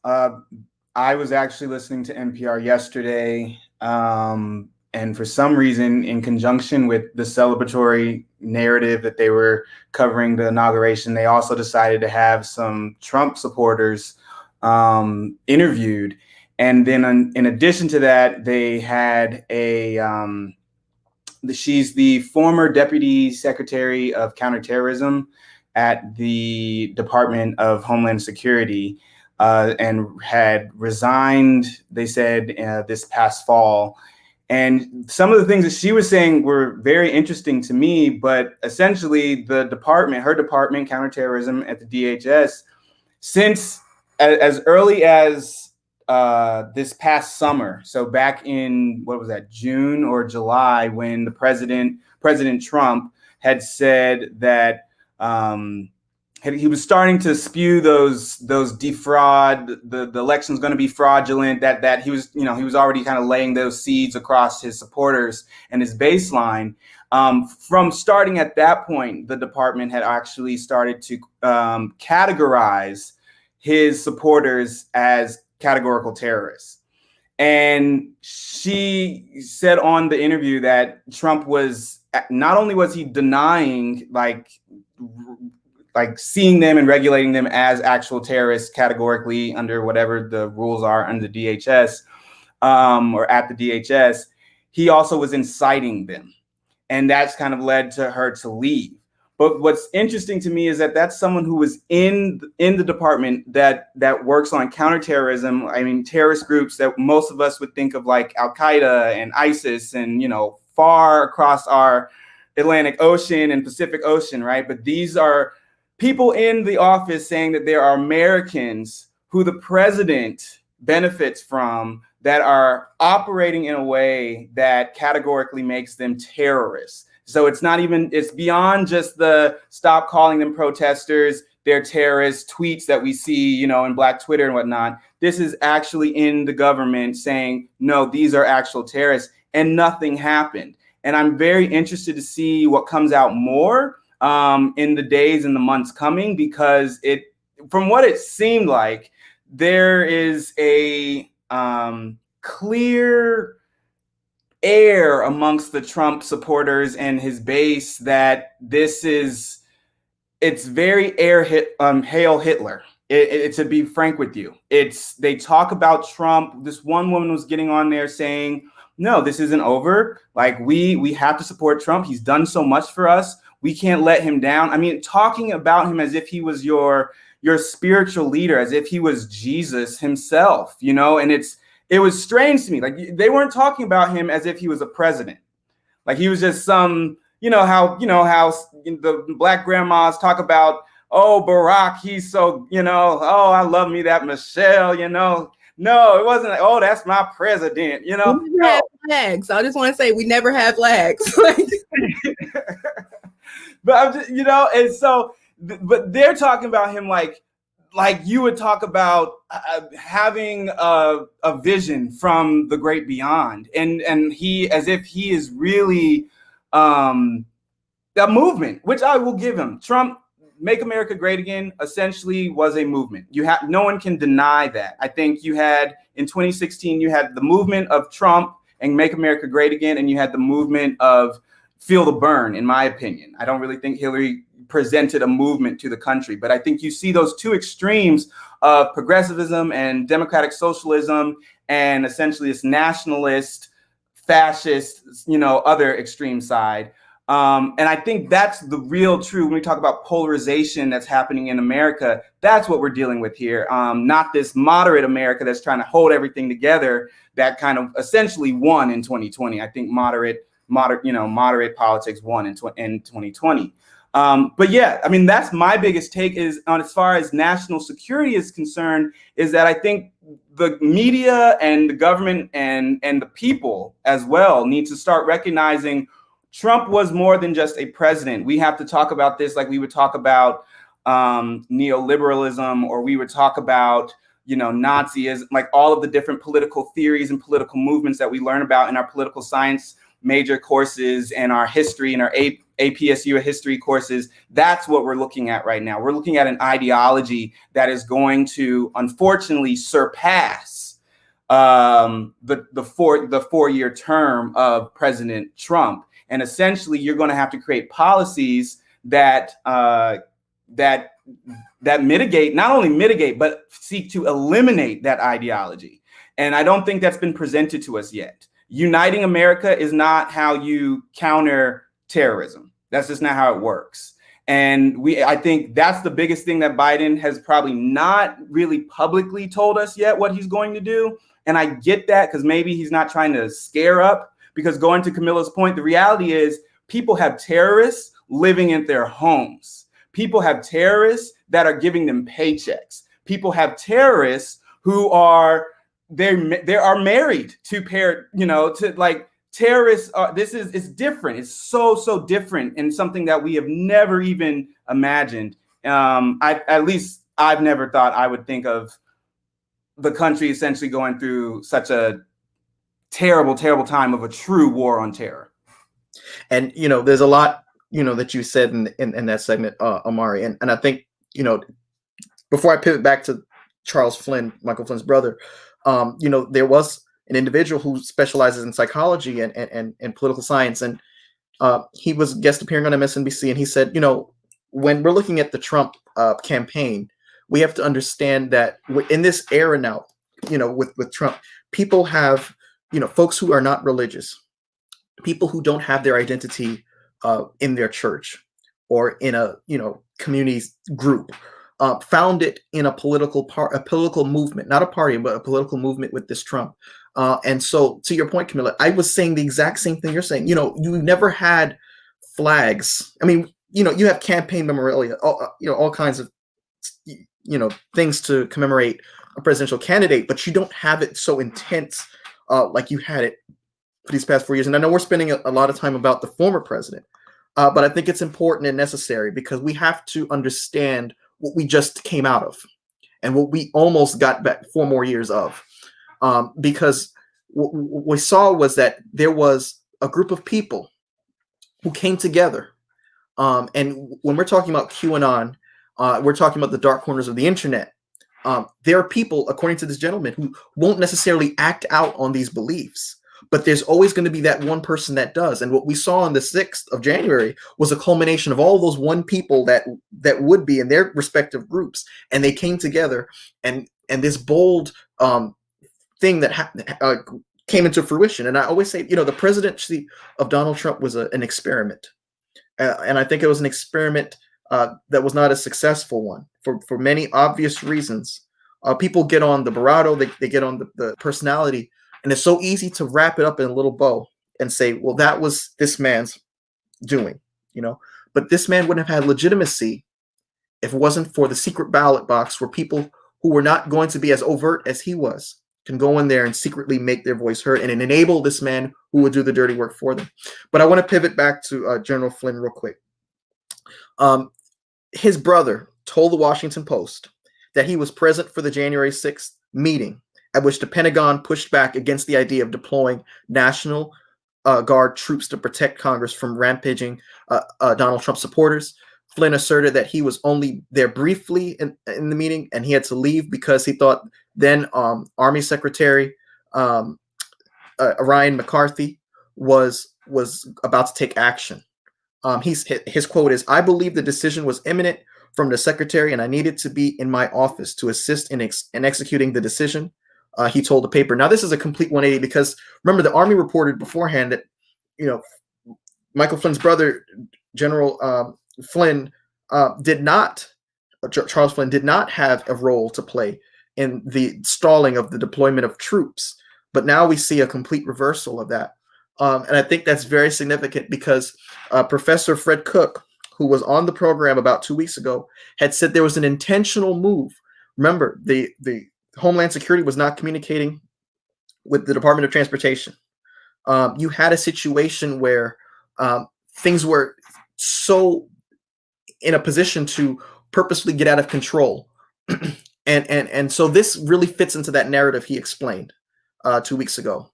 Speaker 4: I was actually listening to NPR yesterday, and for some reason, in conjunction with the celebratory narrative that they were covering the inauguration, they also decided to have some Trump supporters interviewed. And then in addition to that, they had she's the former Deputy Secretary of Counterterrorism at the Department of Homeland Security, and had resigned, they said, this past fall. And some of the things that she was saying were very interesting to me, but essentially her department, counterterrorism at the DHS, since as early as this past summer, so back in, what was that, June or July, when President Trump had said that he was starting to spew those defraud, the election's going to be fraudulent, that he was already kind of laying those seeds across his supporters and his baseline. From starting at that point, the department had actually started to categorize his supporters as categorical terrorists. And she said on the interview that Trump was, not only was he denying like seeing them and regulating them as actual terrorists categorically under whatever the rules are under the DHS, or at the DHS, he also was inciting them. And that's kind of led to her to leave. But what's interesting to me is that that's someone who was in the department that works on counterterrorism. I mean, terrorist groups that most of us would think of like Al-Qaeda and ISIS and, far across our Atlantic Ocean and Pacific Ocean, right? But these are people in the office saying that there are Americans who the president benefits from that are operating in a way that categorically makes them terrorists. So it's beyond just the stop calling them protesters, they're terrorists, tweets that we see, in Black Twitter and whatnot. This is actually in the government saying, no, these are actual terrorists, and nothing happened. And I'm very interested to see what comes out more in the days and the months coming, because from what it seemed like, there is a clear air amongst the Trump supporters and his base that it's very Hail Hitler. To be frank with you, they talk about Trump. This one woman was getting on there saying, no, this isn't over. Like we have to support Trump. He's done so much for us. We can't let him down. I mean, talking about him as if he was your spiritual leader, as if he was Jesus himself, you know, and it was strange to me. Like they weren't talking about him as if he was a president. Like he was just some, you know how the Black grandmas talk about, oh, Barack, he's so, you know, oh, I love me that Michelle, you know. No, it wasn't like, oh, that's my president, you know.
Speaker 5: We never have flags. I just want to say we never have flags.
Speaker 4: But I'm just, you know, and so, but they're talking about him like you would talk about having a vision from the great beyond, and he, as if he is really a movement, which I will give him. Trump, Make America Great Again, essentially was a movement. No one can deny that. I think you had in 2016, you had the movement of Trump and Make America Great Again, and you had the movement of Feel the Burn, in my opinion. I don't really think Hillary presented a movement to the country, but I think you see those two extremes of progressivism and democratic socialism, and essentially this nationalist, fascist, you know, other extreme side. And I think that's the real true when we talk about polarization that's happening in America. That's what we're dealing with here. Not this moderate America that's trying to hold everything together, that kind of essentially won in 2020. I think moderate politics won in 2020. But yeah, I mean, that's my biggest take is on as far as national security is concerned, is that I think the media and the government and the people as well need to start recognizing Trump was more than just a president. We have to talk about this like we would talk about neoliberalism, or we would talk about, you know, Nazism, like all of the different political theories and political movements that we learn about in our political science major courses and our history and our APSU history courses. That's what we're looking at right now. We're looking at an ideology that is going to, unfortunately, surpass the 4-year term of President Trump. And essentially, you're going to have to create policies that mitigate, not only mitigate, but seek to eliminate that ideology. And I don't think that's been presented to us yet. Uniting America is not how you counter terrorism. That's just not how it works. And I think that's the biggest thing that Biden has probably not really publicly told us yet what he's going to do. And I get that, because maybe he's not trying to scare up. Because going to Camilla's point, the reality is people have terrorists living in their homes. People have terrorists that are giving them paychecks. People have terrorists who are married to terrorists. It's different. It's so different, and something that we have never even imagined. At least I've never thought I would think of the country essentially going through such a terrible time of a true war on terror.
Speaker 1: And, you know, there's a lot, you know, that you said in that segment, Amari. And I think, you know, before I pivot back to Charles Flynn, Michael Flynn's brother, you know, there was an individual who specializes in psychology and political science. And he was guest appearing on MSNBC. And he said, you know, when we're looking at the Trump campaign, we have to understand that in this era now, you know, with Trump, people have, you know, folks who are not religious, people who don't have their identity in their church or in a, you know, community group, found it in a political movement, not a party, but a political movement with this Trump. And so, to your point, Camilla, I was saying the exact same thing you're saying. You know, you never had flags. I mean, you know, you have campaign memorabilia, all kinds of, you know, things to commemorate a presidential candidate, but you don't have it so intense like you had it for these past 4 years. And I know we're spending a lot of time about the former president, but I think it's important and necessary, because we have to understand what we just came out of and what we almost got back 4 more years of. Because what we saw was that there was a group of people who came together. And when we're talking about QAnon, we're talking about the dark corners of the internet. There are people, according to this gentleman, who won't necessarily act out on these beliefs, but there's always going to be that one person that does. And what we saw on the 6th of January was a culmination of all those one people that would be in their respective groups, and they came together, and this bold thing that came into fruition. And I always say, the presidency of Donald Trump was an experiment, and I think it was an experiment that was not a successful one for many obvious reasons. People get on the bravado, they get on the personality, and it's so easy to wrap it up in a little bow and say, well, that was this man's doing, but this man wouldn't have had legitimacy if it wasn't for the secret ballot box, where people who were not going to be as overt as he was can go in there and secretly make their voice heard, and enable this man who would do the dirty work for them. But I want to pivot back to General Flynn real quick. His brother told the Washington Post that he was present for the January 6th meeting, at which the Pentagon pushed back against the idea of deploying National Guard troops to protect Congress from rampaging Donald Trump supporters. Flynn asserted that he was only there briefly in the meeting, and he had to leave because he thought then Army Secretary Ryan McCarthy was about to take action. His quote is, "I believe the decision was imminent from the secretary, and I needed to be in my office to assist in executing the decision," he told the paper. Now, this is a complete 180, because remember, the Army reported beforehand that Michael Flynn's brother, General Flynn, Charles Flynn did not have a role to play in the stalling of the deployment of troops. But now we see a complete reversal of that. And I think that's very significant, because Professor Fred Cook, who was on the program about 2 weeks ago, had said there was an intentional move. Remember, the Homeland Security was not communicating with the Department of Transportation. You had a situation where things were so in a position to purposely get out of control. and so this really fits into that narrative he explained 2 weeks ago.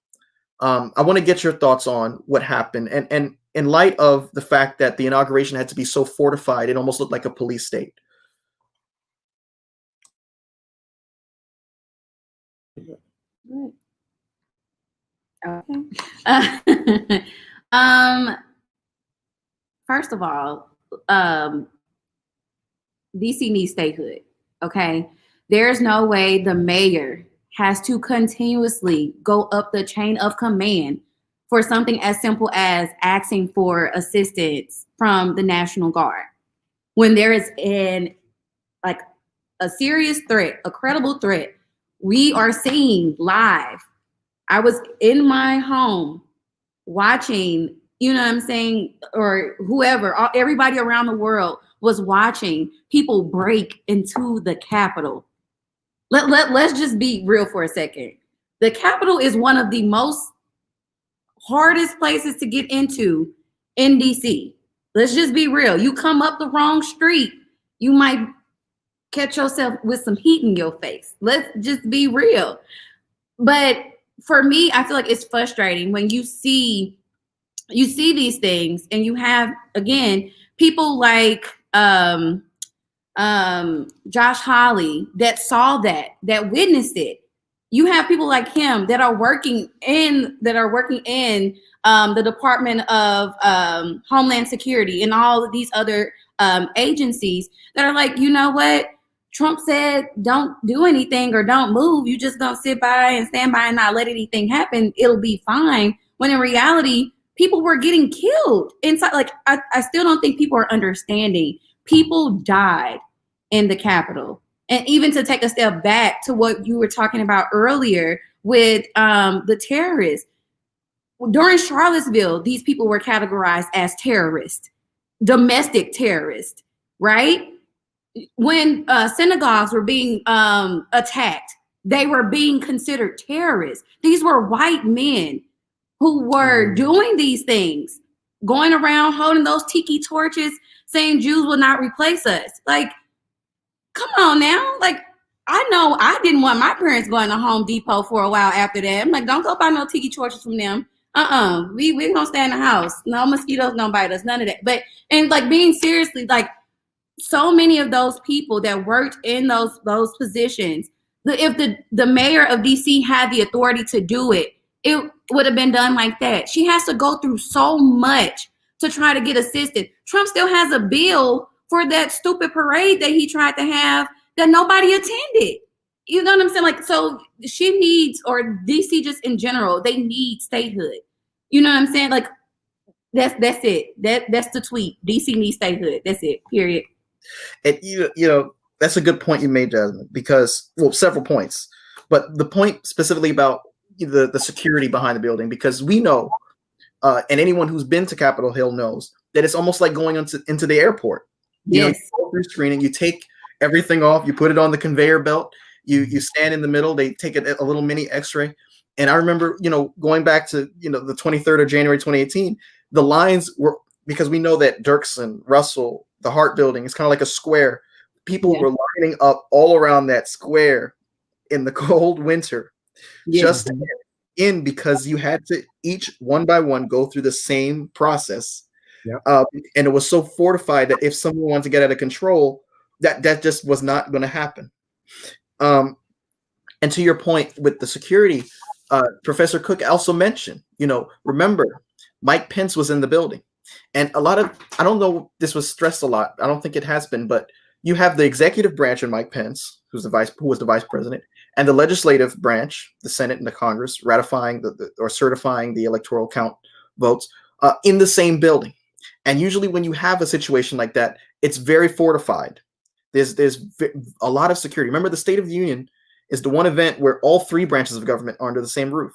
Speaker 1: I want to get your thoughts on what happened, and in light of the fact that the inauguration had to be so fortified, it almost looked like a police state.
Speaker 2: Okay. First of all, DC needs statehood. Okay, there's no way the mayor has to continuously go up the chain of command for something as simple as asking for assistance from the National Guard, when there is a serious threat, a credible threat. We are seeing live. I was in my home watching, you know what I'm saying, or whoever, everybody around the world was watching people break into the Capitol. Let's just be real for a second. The Capitol is one of the most hardest places to get into in DC. Let's just be real. You come up the wrong street, you might catch yourself with some heat in your face. Let's just be real. But for me, I feel like it's frustrating when you see these things, and you have, again, people like Josh Hawley that saw that witnessed it. You have people like him that are working in the Department of Homeland Security and all of these other agencies that are like, you know what? Trump said, don't do anything or don't move. You just don't sit by and stand by and not let anything happen. It'll be fine. When in reality, people were getting killed inside. Like, I still don't think people are understanding. People died in the Capitol. And even to take a step back to what you were talking about earlier with the terrorists, during Charlottesville, these people were categorized as terrorists, domestic terrorists, right? When synagogues were being attacked, they were being considered terrorists. These were white men who were doing these things, going around holding those tiki torches, saying Jews will not replace us. Like, come on now. Like, I know I didn't want my parents going to Home Depot for a while after that. I'm like, don't go buy no tiki torches from them. We gonna stay in the house. No mosquitoes don't bite us, none of that. But, and like, being seriously, like, so many of those people that worked in those positions, if the mayor of DC had the authority to do it, would have been done like that. She has to go through so much to try to get assistance. Trump still has a bill for that stupid parade that he tried to have that nobody attended. You know what I'm saying? Like, so she needs, or DC just in general, they need statehood. You know what I'm saying? Like, that's it. That's the tweet. DC needs statehood. That's it. Period.
Speaker 1: And you know, that's a good point you made, Jasmine, because, well, several points. But the point specifically about the security behind the building, because we know, and anyone who's been to Capitol Hill knows, that it's almost like going into the airport. You know, you go through screening, you take everything off, you put it on the conveyor belt, you stand in the middle, they take a little mini x-ray. And I remember, you know, going back to, you know, the 23rd of January 2018, the lines were, because we know that Dirksen, Russell, the Hart building is kind of like a square. People were lining up all around that square in the cold winter, just to get in, because you had to each one by one go through the same process. And it was so fortified that if someone wanted to get out of control, that just was not going to happen. And to your point with the security, Professor Cook also mentioned, you know, remember, Mike Pence was in the building. And a lot of, I don't know, this was stressed a lot. I don't think it has been, but you have the executive branch and Mike Pence, who was the vice president, and the legislative branch, the Senate and the Congress, ratifying or certifying the electoral count votes in the same building. And usually when you have a situation like that, it's very fortified. There's a lot of security. Remember, the State of the Union is the one event where all three branches of government are under the same roof,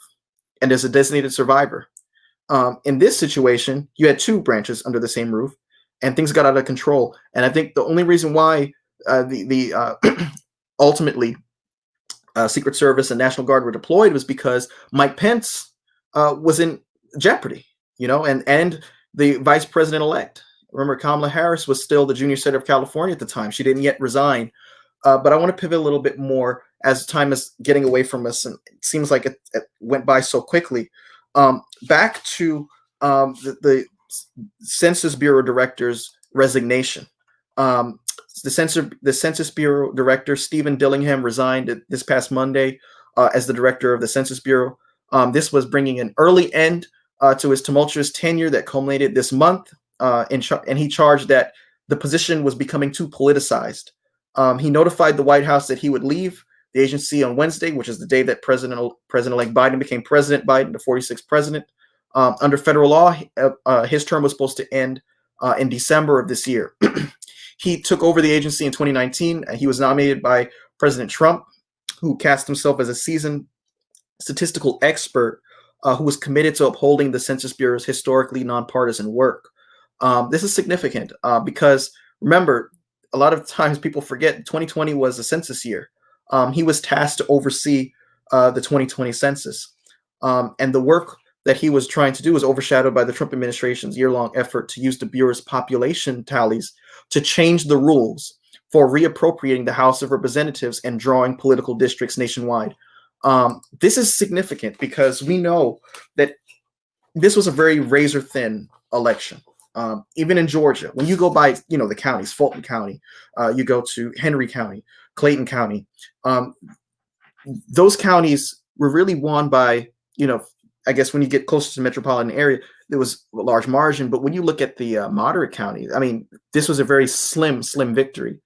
Speaker 1: and there's a designated survivor. In this situation, you had two branches under the same roof, and things got out of control. And I think the only reason why ultimately Secret Service and National Guard were deployed was because Mike Pence was in jeopardy, you know, and the vice president-elect. Remember, Kamala Harris was still the junior senator of California at the time. She didn't yet resign. But I want to pivot a little bit more as time is getting away from us, and it seems like it went by so quickly. Back to the Census Bureau director's resignation. The Census Bureau director, Stephen Dillingham, resigned this past Monday as the director of the Census Bureau. This was bringing an early end to his tumultuous tenure that culminated this month, and he charged that the position was becoming too politicized. He notified the White House that he would leave the agency on Wednesday, which is the day that President-elect Biden became President Biden, the 46th president. Under federal law, his term was supposed to end in December of this year. He took over the agency in 2019. He was nominated by President Trump, who cast himself as a seasoned statistical expert who was committed to upholding the Census Bureau's historically nonpartisan work. This is significant because, remember, a lot of times people forget 2020 was a census year. He was tasked to oversee the 2020 census. And the work that he was trying to do was overshadowed by the Trump administration's year-long effort to use the Bureau's population tallies to change the rules for reappropriating the House of Representatives and drawing political districts nationwide. This is significant because we know that this was a very razor-thin election. Even in Georgia, when you go by, you know, the counties, Fulton County, you go to Henry County, Clayton County, those counties were really won by, you know, I guess when you get closer to the metropolitan area, there was a large margin. But when you look at the moderate counties, I mean, this was a very slim victory.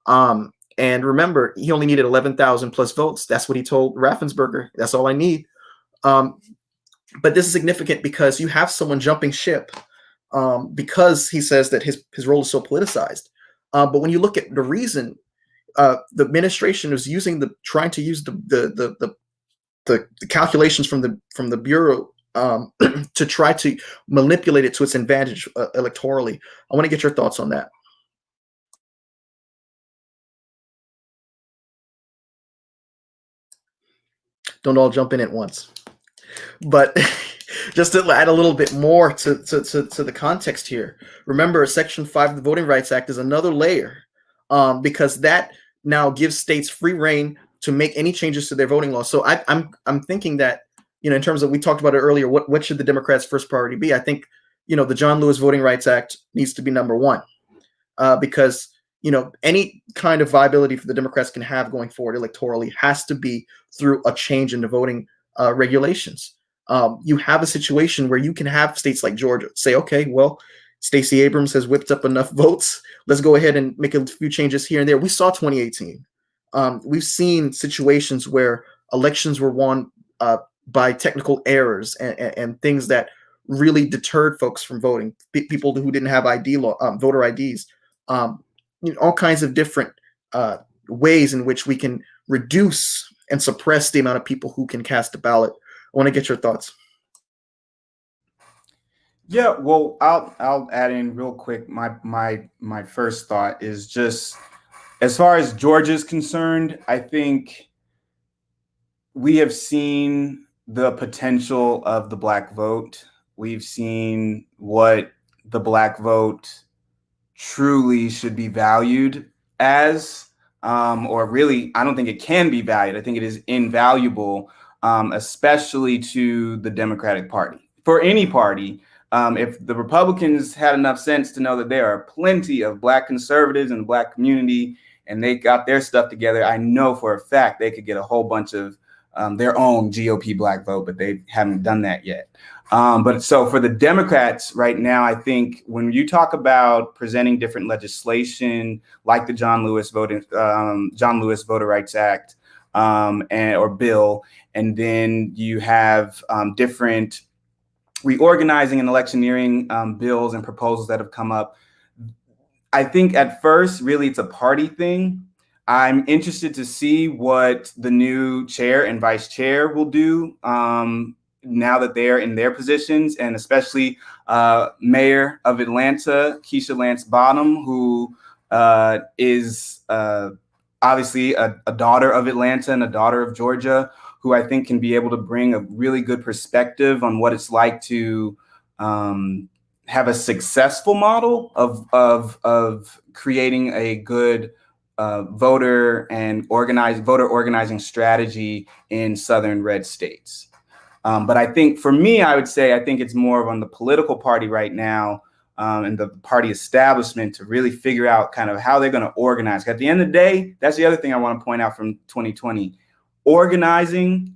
Speaker 1: And remember, he only needed 11,000 plus votes. That's what he told Raffensperger. That's all I need. But this is significant because you have someone jumping ship because he says that his role is so politicized. But when you look at the reason, the administration is trying to use the calculations from the Bureau to try to manipulate it to its advantage electorally. I want to get your thoughts on that. Don't all jump in at once. But just to add a little bit more to the context here, remember Section 5 of the Voting Rights Act is another layer because that now gives states free reign to make any changes to their voting laws. So I'm thinking that, you know, in terms of, we talked about it earlier, what should the Democrats' first priority be? I think, you know, the John Lewis Voting Rights Act needs to be number one because, you know, any kind of viability for the Democrats can have going forward electorally has to be through a change in the voting regulations. You have a situation where you can have states like Georgia say, okay, well, Stacey Abrams has whipped up enough votes. Let's go ahead and make a few changes here and there. We saw 2018. We've seen situations where elections were won by technical errors and things that really deterred folks from voting. People who didn't have voter IDs. All kinds of different ways in which we can reduce and suppress the amount of people who can cast a ballot. I want to get your thoughts.
Speaker 4: Yeah, well, I'll add in real quick. My first thought is just, as far as Georgia's concerned, I think we have seen the potential of the Black vote. We've seen what the Black vote truly should be valued as, or really, I don't think it can be valued. I think it is invaluable, especially to the Democratic Party. For any party, if the Republicans had enough sense to know that there are plenty of Black conservatives in the Black community and they got their stuff together, I know for a fact they could get a whole bunch of their own GOP Black vote, but they haven't done that yet. But so for the Democrats right now, I think when you talk about presenting different legislation like the John Lewis Voter Rights Act or bill, and then you have different reorganizing and electioneering bills and proposals that have come up. I think at first, really, it's a party thing. I'm interested to see what the new chair and vice chair will do now that they're in their positions, and especially Mayor of Atlanta, Keisha Lance Bottom, who is obviously a daughter of Atlanta and a daughter of Georgia, who I think can be able to bring a really good perspective on what it's like to have a successful model of creating a good voter organizing strategy in Southern red states. But I think for me, I would say I think it's more of on the political party right now and the party establishment to really figure out kind of how they're going to organize. At the end of the day, that's the other thing I want to point out from 2020. Organizing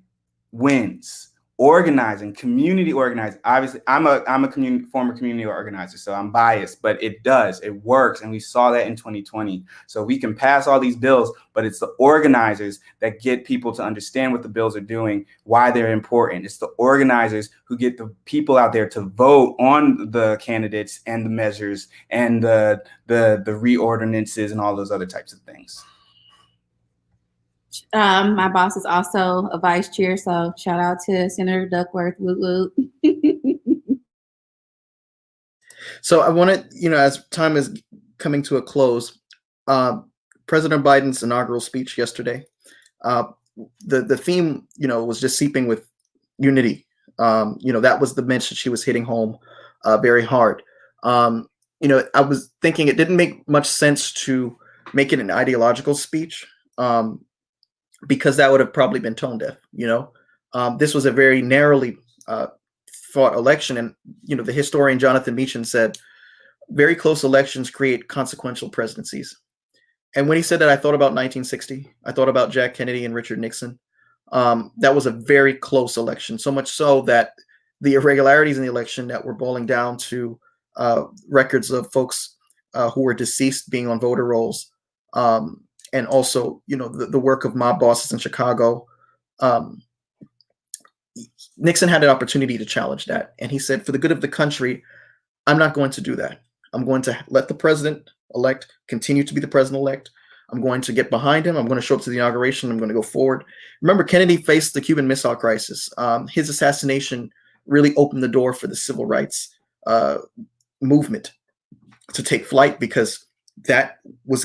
Speaker 4: wins. Organizing, community organizing. Obviously, I'm a former community organizer, so I'm biased, but it works, and we saw that in 2020. So we can pass all these bills, but it's the organizers that get people to understand what the bills are doing, why they're important. It's the organizers who get the people out there to vote on the candidates and the measures and the reordinances and all those other types of things.
Speaker 2: My boss is also a vice chair, so shout out to Senator Duckworth. Woot woot.
Speaker 1: So I want to, as time is coming to a close, President Biden's inaugural speech yesterday, the theme, was just seeping with unity. That was the message she was hitting home very hard. I was thinking it didn't make much sense to make it an ideological speech. Because that would have probably been tone deaf. This was a very narrowly fought election, and the historian Jonathan Meacham said, "Very close elections create consequential presidencies." And when he said that, I thought about 1960. I thought about Jack Kennedy and Richard Nixon. That was a very close election, so much so that the irregularities in the election that were boiling down to records of folks who were deceased being on voter rolls. And also, the work of mob bosses in Chicago. Nixon had an opportunity to challenge that. And he said, for the good of the country, I'm not going to do that. I'm going to let the president-elect continue to be the president-elect. I'm going to get behind him. I'm going to show up to the inauguration. I'm going to go forward. Remember, Kennedy faced the Cuban Missile Crisis. His assassination really opened the door for the civil rights movement to take flight, because that was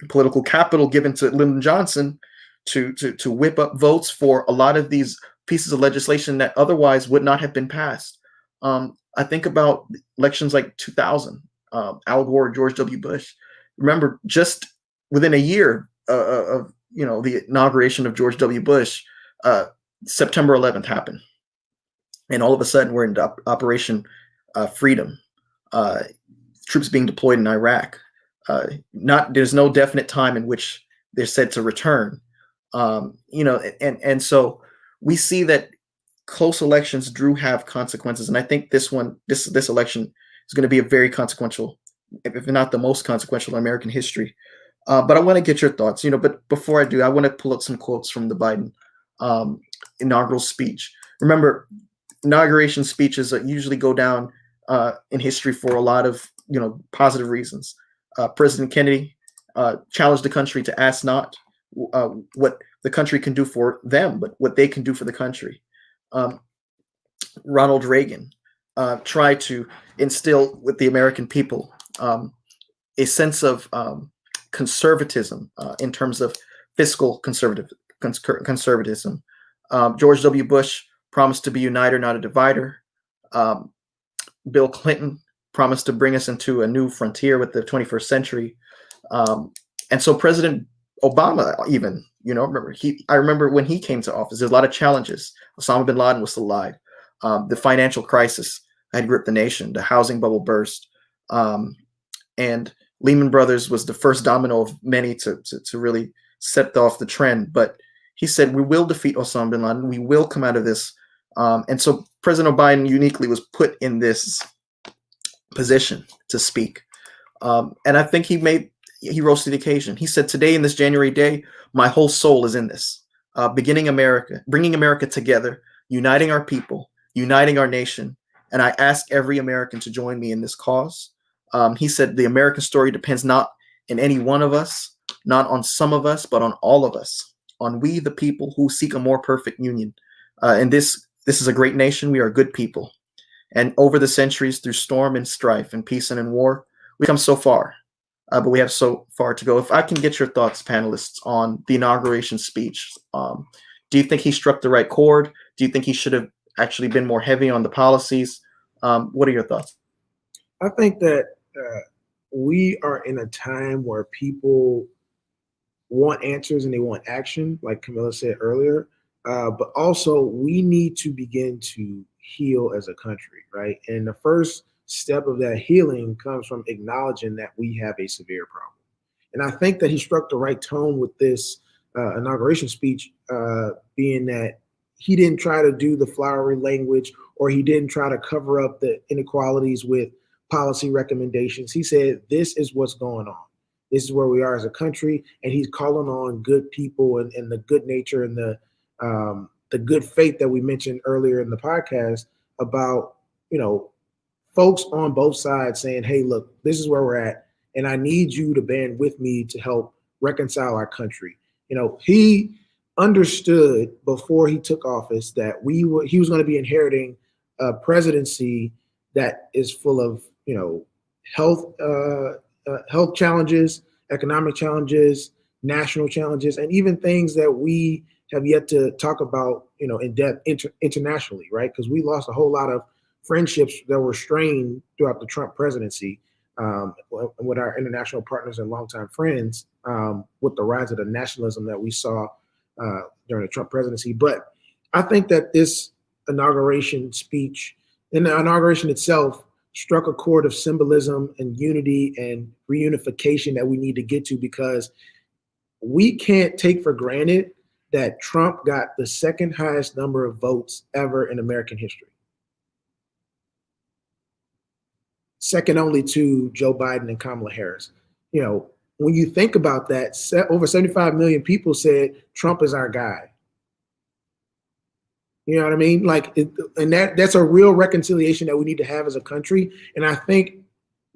Speaker 1: political capital given to Lyndon Johnson to whip up votes for a lot of these pieces of legislation that otherwise would not have been passed. I think about elections like 2000, Al Gore, George W. Bush. Remember, just within a year of the inauguration of George W. Bush, September 11th happened, and all of a sudden we're in Operation Freedom. Troops being deployed in Iraq. There's no definite time in which they're said to return. And so we see that close elections do have consequences, and I think this election is going to be a very consequential, if not the most consequential in American history. But I want to get your thoughts, but before I do, I want to pull up some quotes from the Biden inaugural speech. Remember, inauguration speeches usually go down in history for a lot of, positive reasons. President Kennedy challenged the country to ask not what the country can do for them, but what they can do for the country. Ronald Reagan tried to instill with the American people a sense of conservatism in terms of fiscal conservatism. George W. Bush promised to be a uniter, not a divider. Bill Clinton promised to bring us into a new frontier with the 21st century. And so President Obama, even, remember, I remember when he came to office, there's a lot of challenges. Osama bin Laden was still alive. The financial crisis had gripped the nation. The housing bubble burst. And Lehman Brothers was the first domino of many to really set off the trend. But he said, we will defeat Osama bin Laden. We will come out of this. And so President Biden uniquely was put in this position to speak. And I think he rose to the occasion. He said, today in this January day, my whole soul is in this. Bringing America together, uniting our people, uniting our nation. And I ask every American to join me in this cause. He said, the American story depends not in any one of us, not on some of us, but on all of us, on we, the people who seek a more perfect union. And this is a great nation. We are good people. And over the centuries, through storm and strife and peace and in war, we've come so far, but we have so far to go. If I can get your thoughts, panelists, on the inauguration speech, do you think he struck the right chord? Do you think he should have actually been more heavy on the policies? What are your thoughts?
Speaker 3: I think that we are in a time where people want answers and they want action, like Camilla said earlier. But also we need to begin to heal as a country, right? And the first step of that healing comes from acknowledging that we have a severe problem. And I think that he struck the right tone with this inauguration speech, being that he didn't try to do the flowery language, or he didn't try to cover up the inequalities with policy recommendations. He said, this is what's going on. This is where we are as a country. And he's calling on good people and the good nature and the good faith that we mentioned earlier in the podcast about, folks on both sides saying, hey, look, this is where we're at. And I need you to band with me to help reconcile our country. He understood before he took office that he was going to be inheriting a presidency that is full of, health challenges, economic challenges, national challenges, and even things that we have yet to talk about, in depth internationally, right? Because we lost a whole lot of friendships that were strained throughout the Trump presidency with our international partners and longtime friends, with the rise of the nationalism that we saw during the Trump presidency. But I think that this inauguration speech and the inauguration itself struck a chord of symbolism and unity and reunification that we need to get to, because we can't take for granted that Trump got the second highest number of votes ever in American history. Second only to Joe Biden and Kamala Harris. When you think about that, over 75 million people said Trump is our guy. You know what I mean? That's a real reconciliation that we need to have as a country. And I think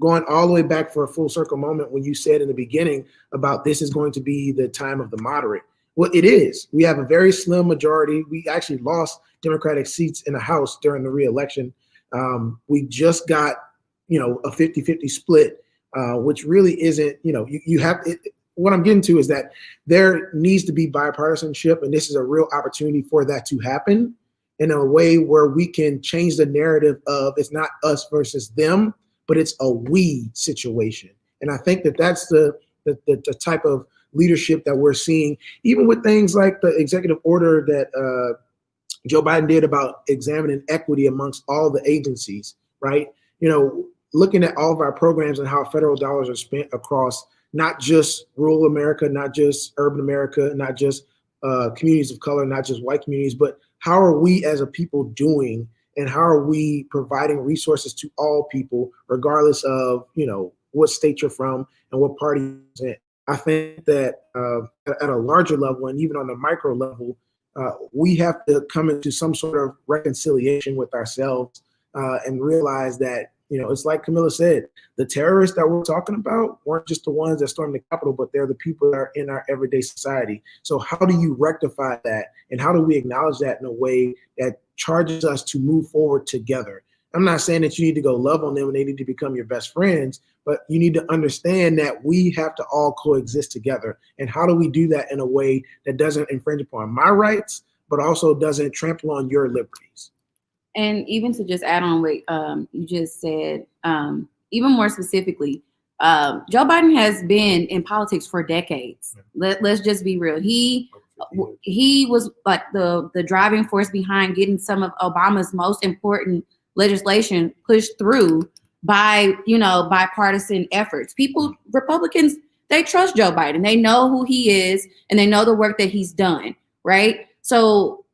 Speaker 3: going all the way back for a full circle moment when you said in the beginning about this is going to be the time of the moderate. Well, it is. We have a very slim majority. We actually lost Democratic seats in the House during the re-election. We just got, a 50-50 split, which really isn't, you have it. What I'm getting to is that there needs to be bipartisanship, and this is a real opportunity for that to happen in a way where we can change the narrative of it's not us versus them, but it's a we situation. And I think that that's the type of leadership that we're seeing, even with things like the executive order that Joe Biden did about examining equity amongst all the agencies, right? Looking at all of our programs and how federal dollars are spent across not just rural America, not just urban America, not just communities of color, not just white communities, but how are we as a people doing, and how are we providing resources to all people, regardless of, what state you're from and what party you're in. I think that at a larger level, and even on the micro level, we have to come into some sort of reconciliation with ourselves and realize that, it's like Camilla said, the terrorists that we're talking about weren't just the ones that stormed the Capitol, but they're the people that are in our everyday society. So how do you rectify that? And how do we acknowledge that in a way that charges us to move forward together? I'm not saying that you need to go love on them and they need to become your best friends, but you need to understand that we have to all coexist together. And how do we do that in a way that doesn't infringe upon my rights, but also doesn't trample on your liberties?
Speaker 2: And even to just add on what you just said, even more specifically, Joe Biden has been in politics for decades. Let's just be real. He was like the driving force behind getting some of Obama's most important legislation pushed through by bipartisan efforts. Republicans, they trust Joe Biden. They know who he is and they know the work that he's done, right? So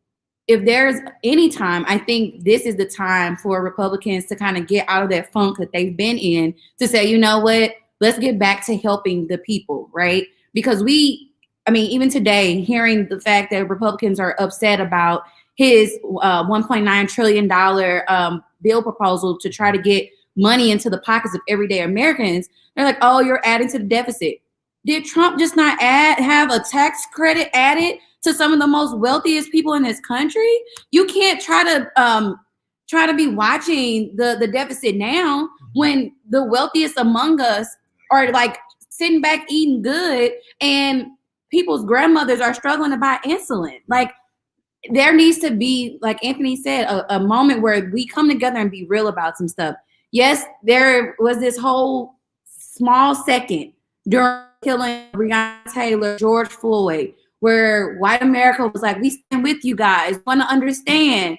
Speaker 2: if there's any time, I think this is the time for Republicans to kind of get out of that funk that they've been in, to say, you know what, let's get back to helping the people, right? Because even today, hearing the fact that Republicans are upset about his $1.9 trillion bill proposal to try to get money into the pockets of everyday Americans, they're like, oh, you're adding to the deficit. Did Trump just not have a tax credit added to some of the most wealthiest people in this country? You can't try to be watching the deficit now when the wealthiest among us are like sitting back eating good and people's grandmothers are struggling to buy insulin. Like, there needs to be, like Anthony said, a moment where we come together and be real about some stuff. Yes, there was this whole small second during killing Breonna Taylor, George Floyd, where white America was like, we stand with you guys, want to understand.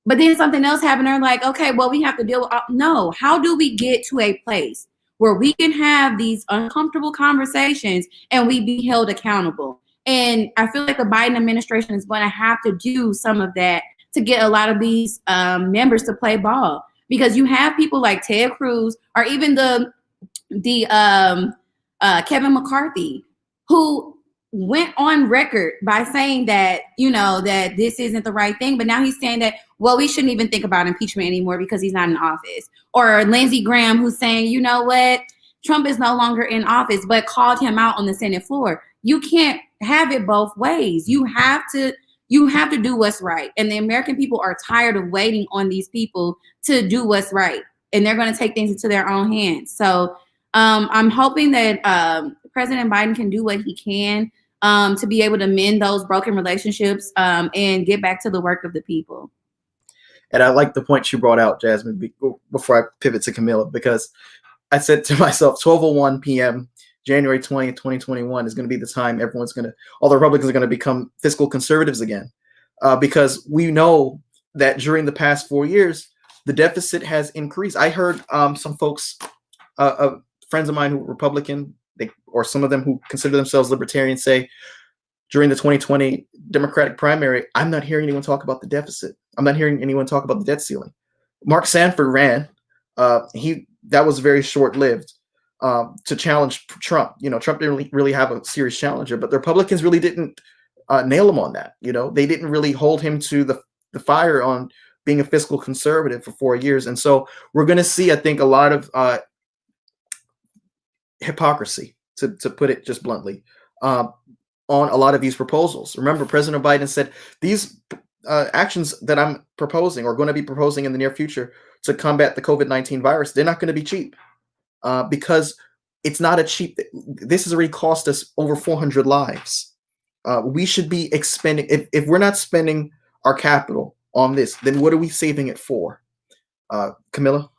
Speaker 2: But then something else happened. They're like, okay, well, we have to deal with, no. How do we get to a place where we can have these uncomfortable conversations and we be held accountable? And I feel like the Biden administration is going to have to do some of that to get a lot of these members to play ball, because you have people like Ted Cruz, or even the Kevin McCarthy, who went on record by saying that, that this isn't the right thing. But now he's saying that, well, we shouldn't even think about impeachment anymore because he's not in office. Or Lindsey Graham, who's saying, you know what, Trump is no longer in office, but called him out on the Senate floor. You can't have it both ways. You have to do what's right. And the American people are tired of waiting on these people to do what's right. And they're going to take things into their own hands. So I'm hoping that President Biden can do what he can to be able to mend those broken relationships and get back to the work of the people.
Speaker 1: And I like the point you brought out, Jasmine, before I pivot to Camilla, because I said to myself, 12:01 p.m., January 20th, 2021 is going to be the time all the Republicans are going to become fiscal conservatives again, because we know that during the past 4 years, the deficit has increased. I heard some folks, friends of mine who are Republican, or some of them who consider themselves libertarians, say during the 2020 Democratic primary, I'm not hearing anyone talk about the deficit. I'm not hearing anyone talk about the debt ceiling. Mark Sanford ran. That was very short-lived to challenge Trump. Trump didn't really have a serious challenger, but the Republicans really didn't nail him on that. They didn't really hold him to the fire on being a fiscal conservative for 4 years. And so we're going to see, I think, a lot of hypocrisy, to put it just bluntly, on a lot of these proposals. Remember, President Biden said these actions that I'm proposing, or going to be proposing in the near future to combat the COVID-19 virus, they're not going to be cheap, because it's not a cheap. This has already cost us over 400 lives. We should be expending. If we're not spending our capital on this, then what are we saving it for? Camilla?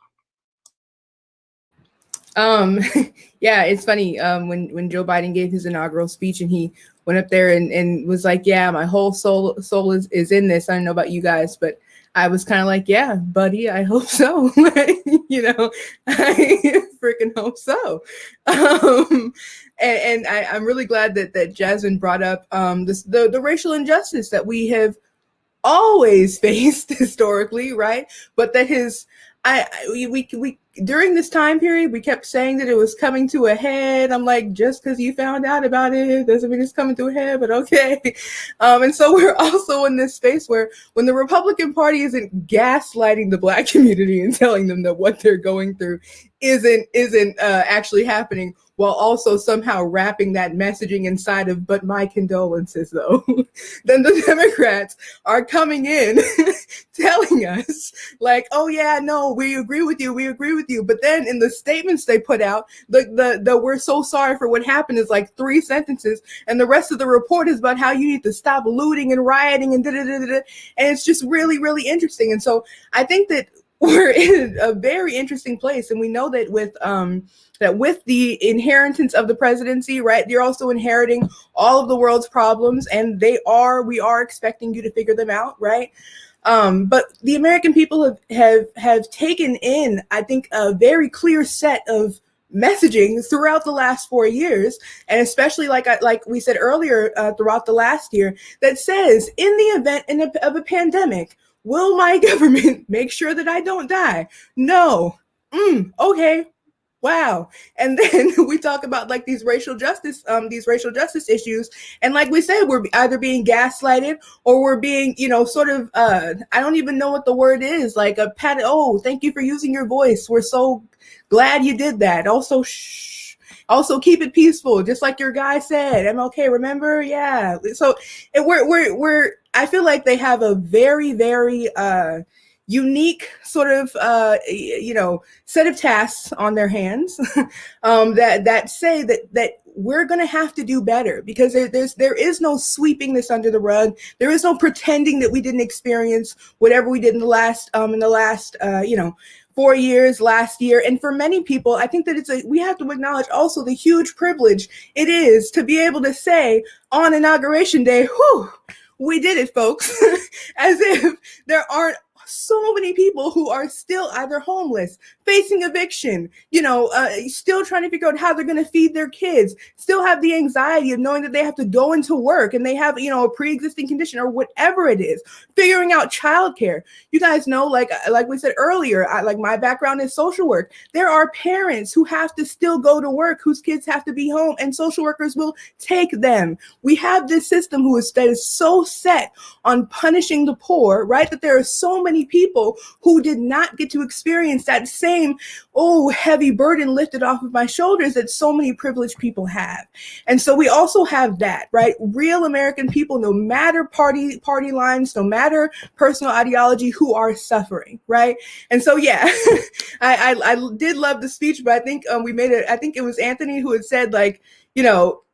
Speaker 5: Yeah, it's funny. When Joe Biden gave his inaugural speech and he went up there and was like, yeah, my whole soul is in this. I don't know about you guys, but I was kind of like, yeah, buddy, I hope so. I freaking hope so. And I'm really glad that Jasmine brought up the racial injustice that we have always faced historically, right? But that we during this time period, we kept saying that it was coming to a head. I'm like, just because you found out about it doesn't mean it's coming to a head, but okay. And so we're also in this space where when the Republican Party isn't gaslighting the Black community and telling them that what they're going through isn't actually happening, while also somehow wrapping that messaging inside of, but my condolences though, then the Democrats are coming in telling us like, oh yeah, no, we agree with you. But then in the statements they put out, the we're so sorry for what happened is like 3 sentences. And the rest of the report is about how you need to stop looting and rioting and da-da-da-da-da. And it's just really, really interesting. And so I think that we're in a very interesting place. And we know that with the inheritance of the presidency, right, you're also inheriting all of the world's problems, and we are expecting you to figure them out, right? But the American people have taken in, I think, a very clear set of messaging throughout the last 4 years, and especially like we said earlier, throughout the last year, that says, in the event of a pandemic, will my government make sure that I don't die? No. Okay. Wow. And then we talk about like these racial justice issues. And like we said, we're either being gaslighted or we're being, sort of, I don't even know what the word is, like a pat. Oh, thank you for using your voice. We're so glad you did that. Also, shh. Also keep it peaceful, just like your guy said. MLK, remember? Yeah. So I feel like they have a very, very, unique sort of set of tasks on their hands that say that we're going to have to do better, because there is no sweeping this under the rug. There is no pretending that we didn't experience whatever we did in the last 4 years, last year. And for many people, I think that we have to acknowledge also the huge privilege it is to be able to say on Inauguration Day, whew, we did it, folks. As if there aren't so many people who are still either homeless, facing eviction, still trying to figure out how they're going to feed their kids, still have the anxiety of knowing that they have to go into work and they have, a pre-existing condition or whatever it is, figuring out childcare. You guys know, like we said earlier, my background is social work. There are parents who have to still go to work, whose kids have to be home, and social workers will take them. We have this system that is so set on punishing the poor, right? That there are so many people who did not get to experience that same, heavy burden lifted off of my shoulders that so many privileged people have. And so we also have that, right? Real American people, no matter party lines, no matter personal ideology, who are suffering, right? And so, yeah, I did love the speech, but I think I think it was Anthony who had said, like,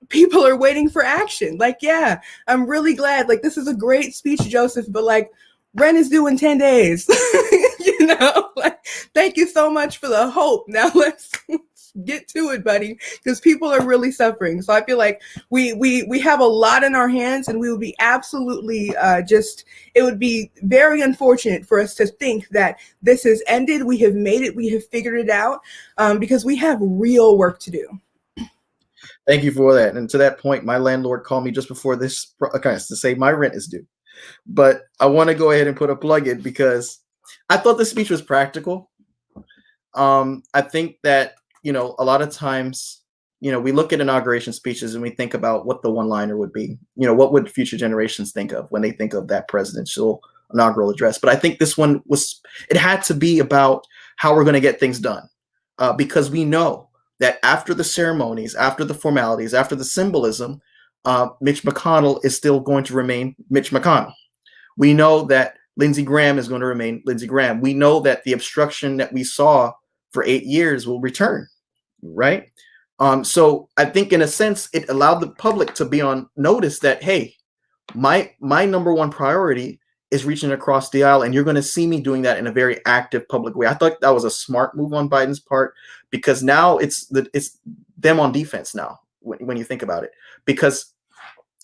Speaker 5: people are waiting for action. Like, yeah, I'm really glad. Like, this is a great speech, Joseph, but like, rent is due in 10 days. Like, thank you so much for the hope. Now let's get to it, buddy, because people are really suffering. So I feel like we have a lot in our hands, and we would be absolutely it would be very unfortunate for us to think that this has ended. We have made it. We have figured it out, because we have real work to do.
Speaker 1: Thank you for that. And to that point, my landlord called me just before this podcast to say my rent is due. But I want to go ahead and put a plug in because I thought the speech was practical. I think that, a lot of times, we look at inauguration speeches and we think about what the one-liner would be. What would future generations think of when they think of that presidential inaugural address? But I think this one it had to be about how we're going to get things done, because we know that after the ceremonies, after the formalities, after the symbolism, Mitch McConnell is still going to remain Mitch McConnell. We know that Lindsey Graham is going to remain Lindsey Graham. We know that the obstruction that we saw for 8 years will return, right? So I think in a sense, it allowed the public to be on notice that, hey, my number one priority is reaching across the aisle, and you're going to see me doing that in a very active public way. I thought that was a smart move on Biden's part, because now it's them on defense now when you think about it, because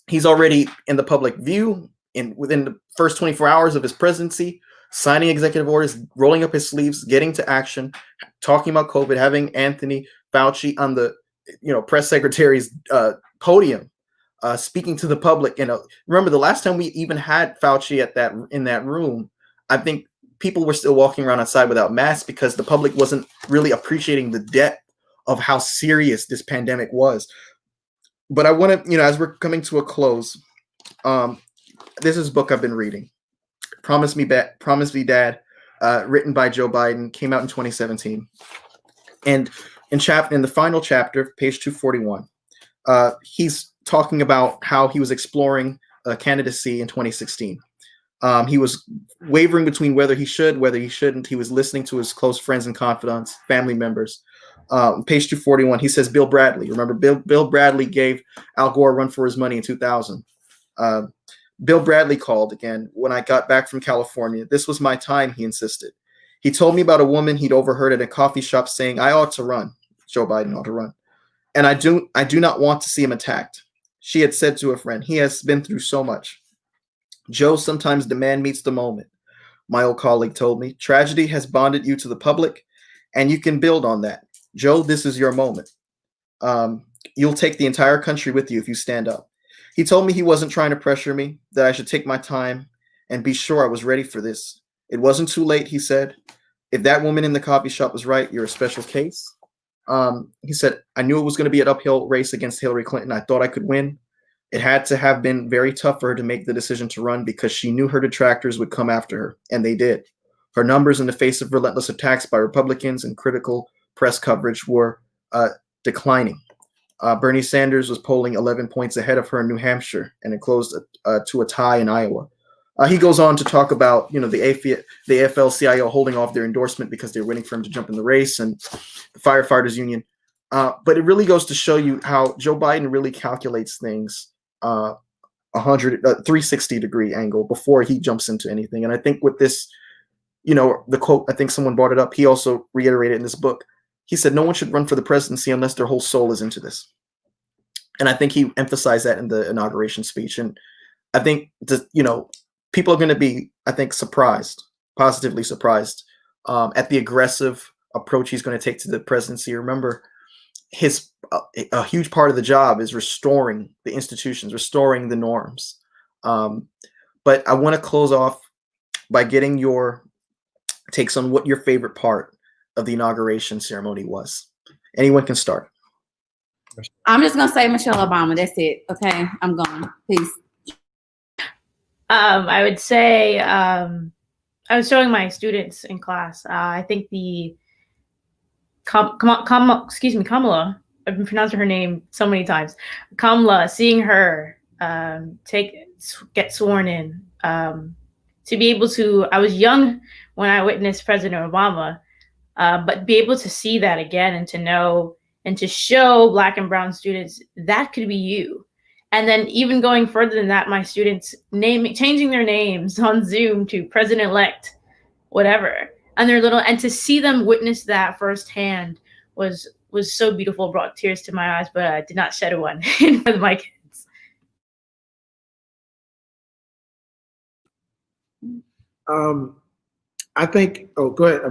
Speaker 1: he's already in the public view within the first 24 hours of his presidency, signing executive orders, rolling up his sleeves, getting to action, talking about COVID, having Anthony Fauci on the press secretary's podium, speaking to the public. Remember the last time we even had Fauci in that room, I think people were still walking around outside without masks because the public wasn't really appreciating the depth of how serious this pandemic was. But I want to, as we're coming to a close, this is a book I've been reading, Promise Me Dad, written by Joe Biden, came out in 2017. And in the final chapter, page 241, he's talking about how he was exploring candidacy in 2016. He was wavering between whether he should, whether he shouldn't. He was listening to his close friends and confidants, family members. Page 241, he says Bill Bradley. Remember, Bill Bradley gave Al Gore a run for his money in 2000. Bill Bradley called again when I got back from California. This was my time, he insisted. He told me about a woman he'd overheard at a coffee shop saying, I ought to run. Joe Biden ought to run. And I do not want to see him attacked. She had said to a friend, he has been through so much. Joe, sometimes demand meets the moment. My old colleague told me, tragedy has bonded you to the public, and you can build on that. Joe, this is your moment. You'll take the entire country with you if you stand up. He told me he wasn't trying to pressure me, that I should take my time and be sure I was ready for this. It wasn't too late, he said. If that woman in the coffee shop was right, you're a special case. He said, I knew it was going to be an uphill race against Hillary Clinton. I thought I could win. It had to have been very tough for her to make the decision to run because she knew her detractors would come after her, and they did. Her numbers in the face of relentless attacks by Republicans and critical press coverage were declining. Bernie Sanders was polling 11 points ahead of her in New Hampshire, and it closed to a tie in Iowa. He goes on to talk about, the AFL-CIO holding off their endorsement because they're waiting for him to jump in the race, and the firefighters union. But it really goes to show you how Joe Biden really calculates things 360-degree angle before he jumps into anything. And I think with this, the quote, I think someone brought it up. He also reiterated in this book. He said, no one should run for the presidency unless their whole soul is into this. And I think he emphasized that in the inauguration speech. And I think, people are going to be, I think, positively surprised at the aggressive approach he's going to take to the presidency. Remember, a huge part of the job is restoring the institutions, restoring the norms. But I want to close off by getting your takes on what your favorite part of the inauguration ceremony was. Anyone can start.
Speaker 2: I'm just going to say Michelle Obama. That's it. Okay, I'm gone. Peace.
Speaker 6: I would say I was showing my students in class. I think the Kamala. I've been pronouncing her name so many times. Kamala, seeing her get sworn in, to be able to. I was young when I witnessed President Obama, but be able to see that again and to know and to show Black and Brown students that could be you. And then even going further than that, my students changing their names on Zoom to President-elect, whatever. And to see them witness that firsthand was so beautiful, brought tears to my eyes, but I did not shed one in front of my kids.
Speaker 3: I think, go ahead.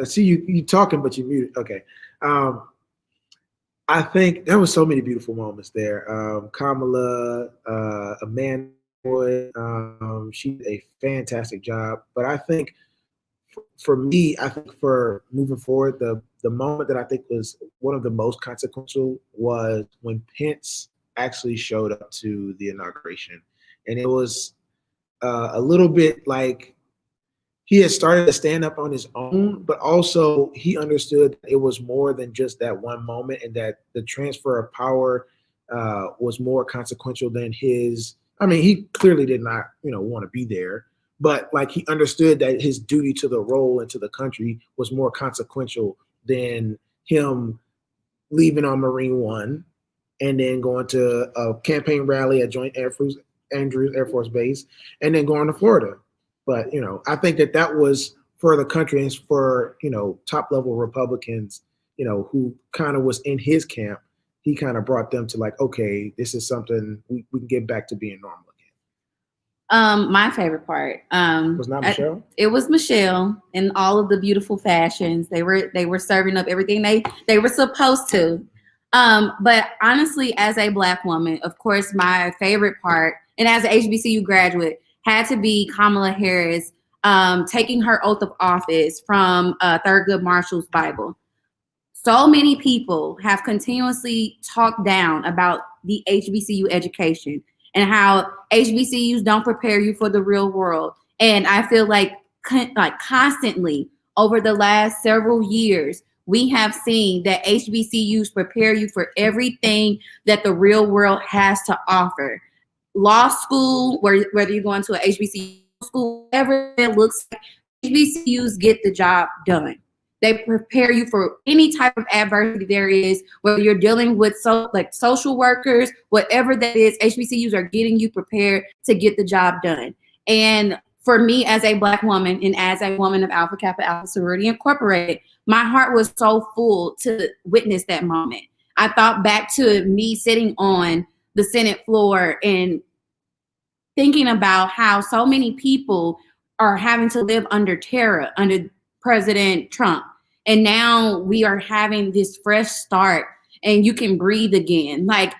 Speaker 3: I see you talking, but you muted. Okay. I think there were so many beautiful moments there. Kamala, Amanda Boyd, she did a fantastic job. But I think for me, for moving forward, the moment that I think was one of the most consequential was when Pence actually showed up to the inauguration. And it was a little bit like he had started to stand up on his own, but also he understood it was more than just that one moment, and that the transfer of power was more consequential than his. I mean, he clearly did not, want to be there, but like he understood that his duty to the role and to the country was more consequential than him leaving on Marine One and then going to a campaign rally at Andrews Air Force Base and then going to Florida. But, I think that was for the country and for, top level Republicans, who kind of was in his camp. He kind of brought them to like, okay, this is something we can get back to being normal again.
Speaker 2: My favorite part
Speaker 3: was not Michelle.
Speaker 2: It was Michelle and all of the beautiful fashions. They were serving up everything they were supposed to. But honestly, as a Black woman, of course, my favorite part, and as an HBCU graduate, had to be Kamala Harris taking her oath of office from Thurgood Marshall's Bible. So many people have continuously talked down about the HBCU education and how HBCUs don't prepare you for the real world. And I feel like constantly over the last several years, we have seen that HBCUs prepare you for everything that the real world has to offer. Law school, whether you're going to a HBCU school, whatever it looks like, HBCUs get the job done. They prepare you for any type of adversity there is, whether you're dealing with social workers, whatever that is, HBCUs are getting you prepared to get the job done. And for me as a Black woman and as a woman of Alpha Kappa Alpha Sorority Incorporated, my heart was so full to witness that moment. I thought back to me sitting on the Senate floor and thinking about how so many people are having to live under terror under President Trump. And now we are having this fresh start and you can breathe again. Like,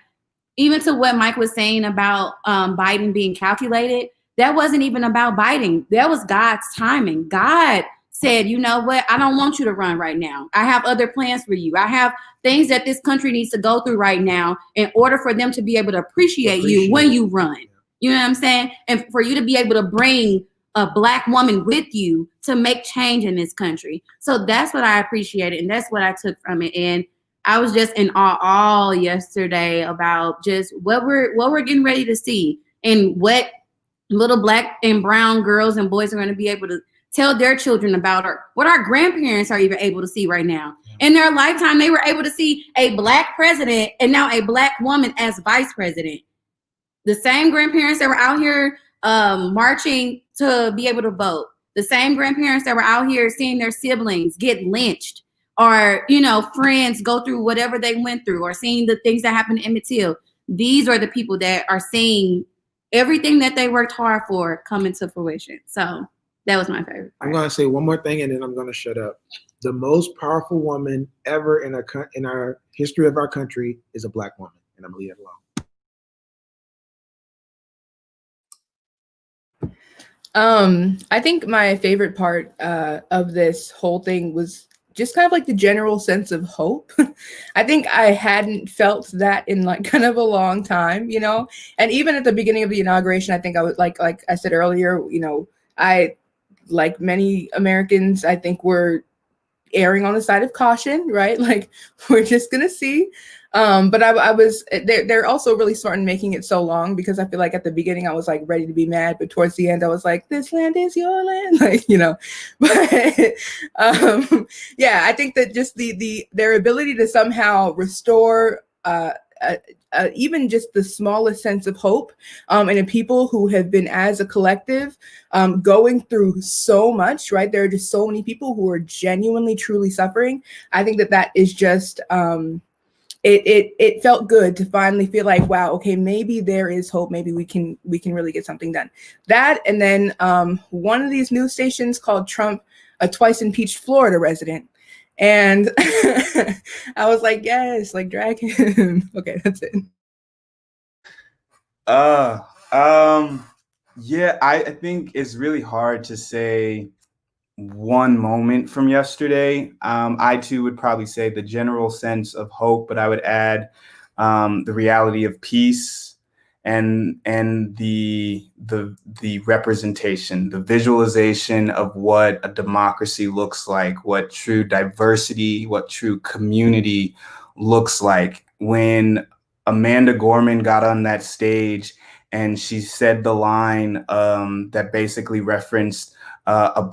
Speaker 2: even to what Mike was saying about Biden being calculated, that wasn't even about Biden. That was God's timing. God said, you know what? I don't want you to run right now. I have other plans for you. I have things that this country needs to go through right now in order for them to be able to appreciate you when you run. You know what I'm saying? And for you to be able to bring a Black woman with you to make change in this country. So that's what I appreciated, and that's what I took from it. And I was just in awe all yesterday about just what we're getting ready to see and what little Black and brown girls and boys are going to be able to tell their children about, or what our grandparents are even able to see right now. In their lifetime, they were able to see a Black president and now a Black woman as vice president. The same grandparents that were out here marching to be able to vote, the same grandparents that were out here seeing their siblings get lynched, or, you know, friends go through whatever they went through, or seeing the things that happened in Emmett Till. These are the people that are seeing everything that they worked hard for come into fruition. So that was my favorite part.
Speaker 3: I'm going to say one more thing and then I'm going to shut up. The most powerful woman ever in our history of our country is a Black woman, and I'm going to leave it alone.
Speaker 5: I think my favorite part of this whole thing was just kind of like the general sense of hope. I think I hadn't felt that in like kind of a long time, you know? And even at the beginning of the inauguration, I think I was like I said earlier, you know, I, like many Americans, I think we're erring on the side of caution, right? Like, we're just gonna see. But I was, they're also really starting making it so long, because I feel like at the beginning I was like ready to be mad, but towards the end I was like, this land is your land, like, you know. But yeah, I think that just their ability to somehow restore even just the smallest sense of hope in a people who have been, as a collective, going through so much, right? There are just so many people who are genuinely, truly suffering. I think that is just, it felt good to finally feel like, wow, okay, maybe there is hope. Maybe we can really get something done. That, and then one of these news stations called Trump a twice impeached Florida resident. And I was like, yes, like, drag him. Okay, that's it.
Speaker 4: Yeah, I think it's really hard to say one moment from yesterday. I too would probably say the general sense of hope, but I would add the reality of peace and the representation, the visualization of what a democracy looks like, what true diversity, what true community looks like. When Amanda Gorman got on that stage and she said the line that basically referenced a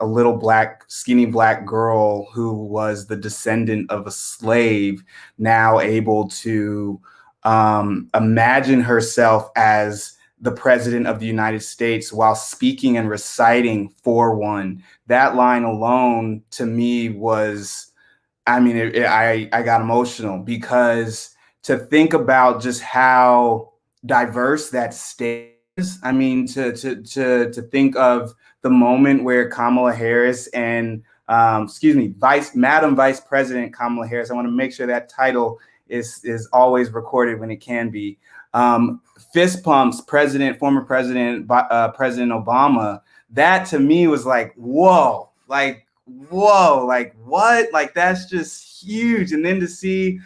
Speaker 4: little black, skinny black girl who was the descendant of a slave, now able to imagine herself as the president of the United States while speaking and reciting for one. That line alone to me was, I mean, I got emotional, because to think about just how diverse that state is. I mean, to think of the moment where Kamala Harris and Madam Vice President Kamala Harris, I want to make sure that title is always recorded when it can be. Fist pumps, former President Obama. That to me was like, whoa, like what? Like that's just huge. And then to see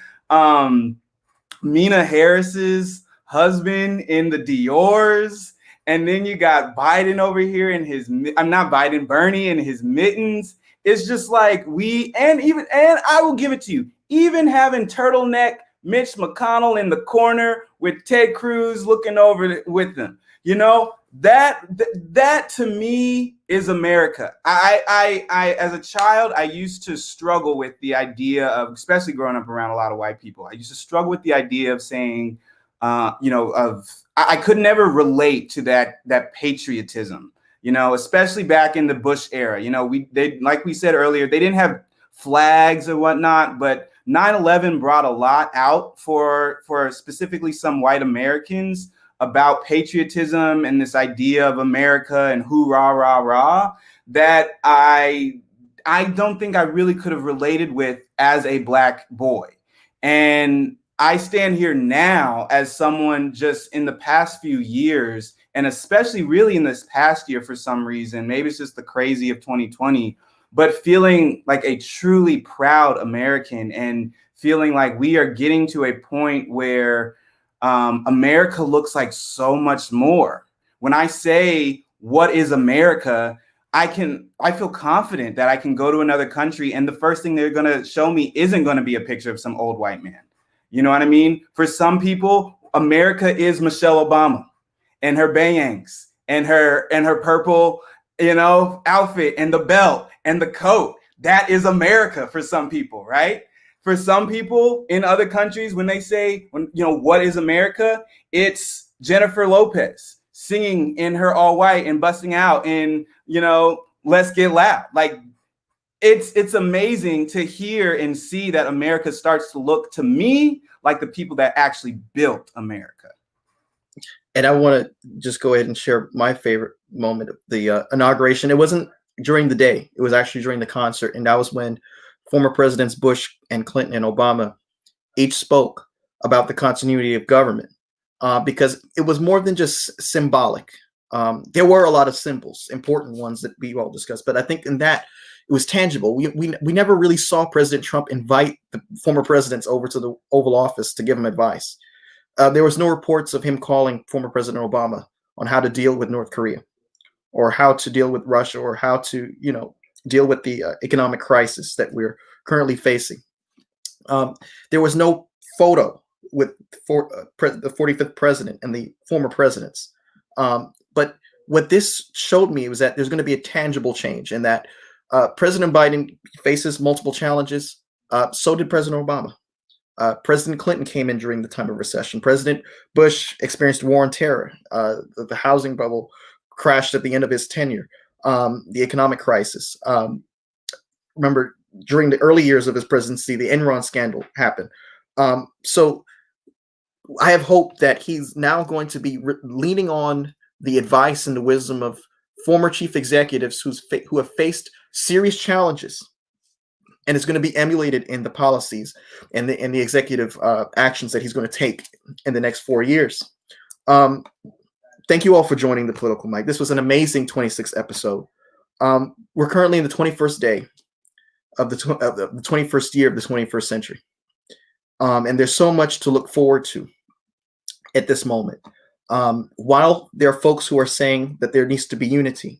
Speaker 4: Mina Harris's husband in the Dior's, and then you got Biden over here in his, I'm not Biden, Bernie in his mittens. It's just like and I will give it to you, even having turtleneck Mitch McConnell in the corner with Ted Cruz looking over with them, you know, that to me is America. I as a child, I used to struggle with the idea of, especially growing up around a lot of white people, I used to struggle with the idea of saying, I could never relate to that patriotism, you know, especially back in the Bush era. You know, they, like we said earlier, they didn't have flags or whatnot, but 9/11 brought a lot out for specifically some white Americans about patriotism and this idea of America and hoorah, rah, rah, that I don't think I really could have related with as a Black boy. And I stand here now as someone just in the past few years, and especially really in this past year for some reason, maybe it's just the crazy of 2020, but feeling like a truly proud American and feeling like we are getting to a point where America looks like so much more. When I say, what is America? I feel confident that I can go to another country and the first thing they're going to show me isn't going to be a picture of some old white man. You know what I mean? For some people, America is Michelle Obama and her bangs and her purple, you know, outfit and the belt and the coat. That is America for some people, right? For some people in other countries, when they say, what is America? It's Jennifer Lopez singing in her all white and busting out in, Let's Get Loud. Like, it's amazing to hear and see that America starts to look to me like the people that actually built America.
Speaker 1: And I want to just go ahead and share my favorite moment of the inauguration. It wasn't during the day. It was actually during the concert. And that was when former presidents Bush and Clinton and Obama each spoke about the continuity of government, because it was more than just symbolic. There were a lot of symbols, important ones that we all discussed. But I think in that, it was tangible. We never really saw President Trump invite the former presidents over to the Oval Office to give him advice. There was no reports of him calling former President Obama on how to deal with North Korea or how to deal with Russia or how to, deal with the economic crisis that we're currently facing. There was no photo with the 45th president and the former presidents. But what this showed me was that there's going to be a tangible change, and that President Biden faces multiple challenges. So did President Obama. President Clinton came in during the time of recession. President Bush experienced war on terror. The housing bubble crashed at the end of his tenure. The economic crisis. Remember, during the early years of his presidency, the Enron scandal happened. So I have hope that he's now going to be leaning on the advice and the wisdom of former chief executives who have faced serious challenges, and it's going to be emulated in the policies and the executive actions that he's going to take in the next 4 years. Thank you all for joining the Political Mic. This was an amazing 26th episode. We're currently in the 21st day of the 21st year of the 21st century. And there's so much to look forward to at this moment. While there are folks who are saying that there needs to be unity,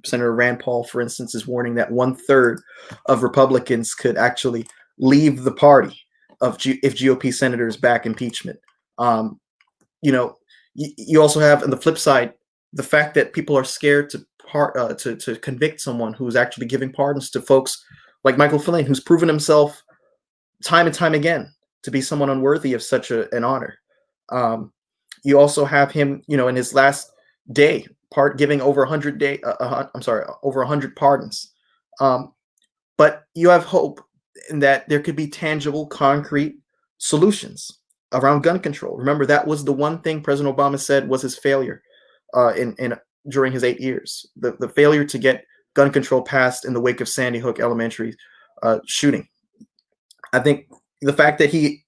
Speaker 1: Senator Rand Paul, for instance, is warning that 1/3 of Republicans could actually leave the party if GOP senators back impeachment. You also have, on the flip side, the fact that people are scared to convict someone who's actually giving pardons to folks like Michael Flynn, who's proven himself time and time again to be someone unworthy of such an honor. You also have him, in his last day, giving over 100 pardons. But you have hope in that there could be tangible, concrete solutions around gun control. Remember, that was the one thing President Obama said was his failure during his 8 years, the failure to get gun control passed in the wake of Sandy Hook Elementary shooting. I think the fact that he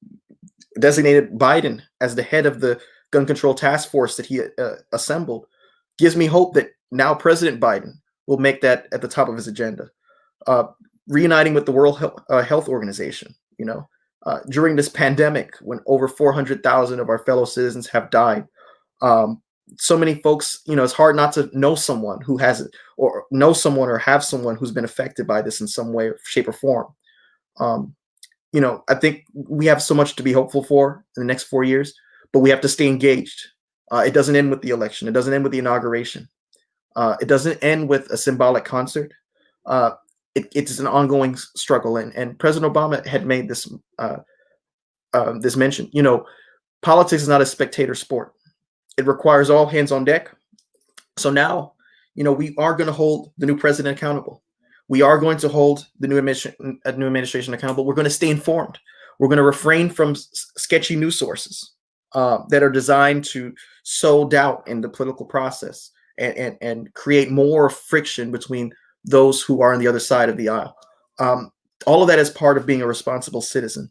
Speaker 1: designated Biden as the head of the gun control task force that he assembled gives me hope that now President Biden will make that at the top of his agenda. Reuniting with the World Health Organization, during this pandemic when over 400,000 of our fellow citizens have died. So many folks, it's hard not to know someone who has it, or know someone or have someone who's been affected by this in some way, shape, or form. I think we have so much to be hopeful for in the next 4 years, but we have to stay engaged. It doesn't end with the election. It doesn't end with the inauguration. It doesn't end with a symbolic concert. It's an ongoing struggle. And President Obama had made this this mention. Politics is not a spectator sport. It requires all hands on deck. So now, we are going to hold the new president accountable. We are going to hold the new administration accountable. We're going to stay informed. We're going to refrain from sketchy news sources that are designed to sow doubt in the political process and create more friction between those who are on the other side of the aisle. All of that is part of being a responsible citizen.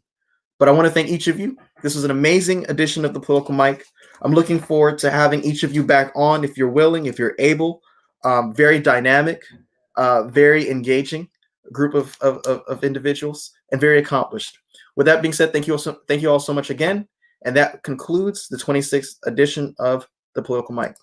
Speaker 1: But I want to thank each of you. This was an amazing edition of the Political Mic. I'm looking forward to having each of you back on if you're willing, if you're able. Very dynamic, very engaging group of individuals, and very accomplished. With that being said, thank you all so much again. And that concludes the 26th edition of the Political Mic.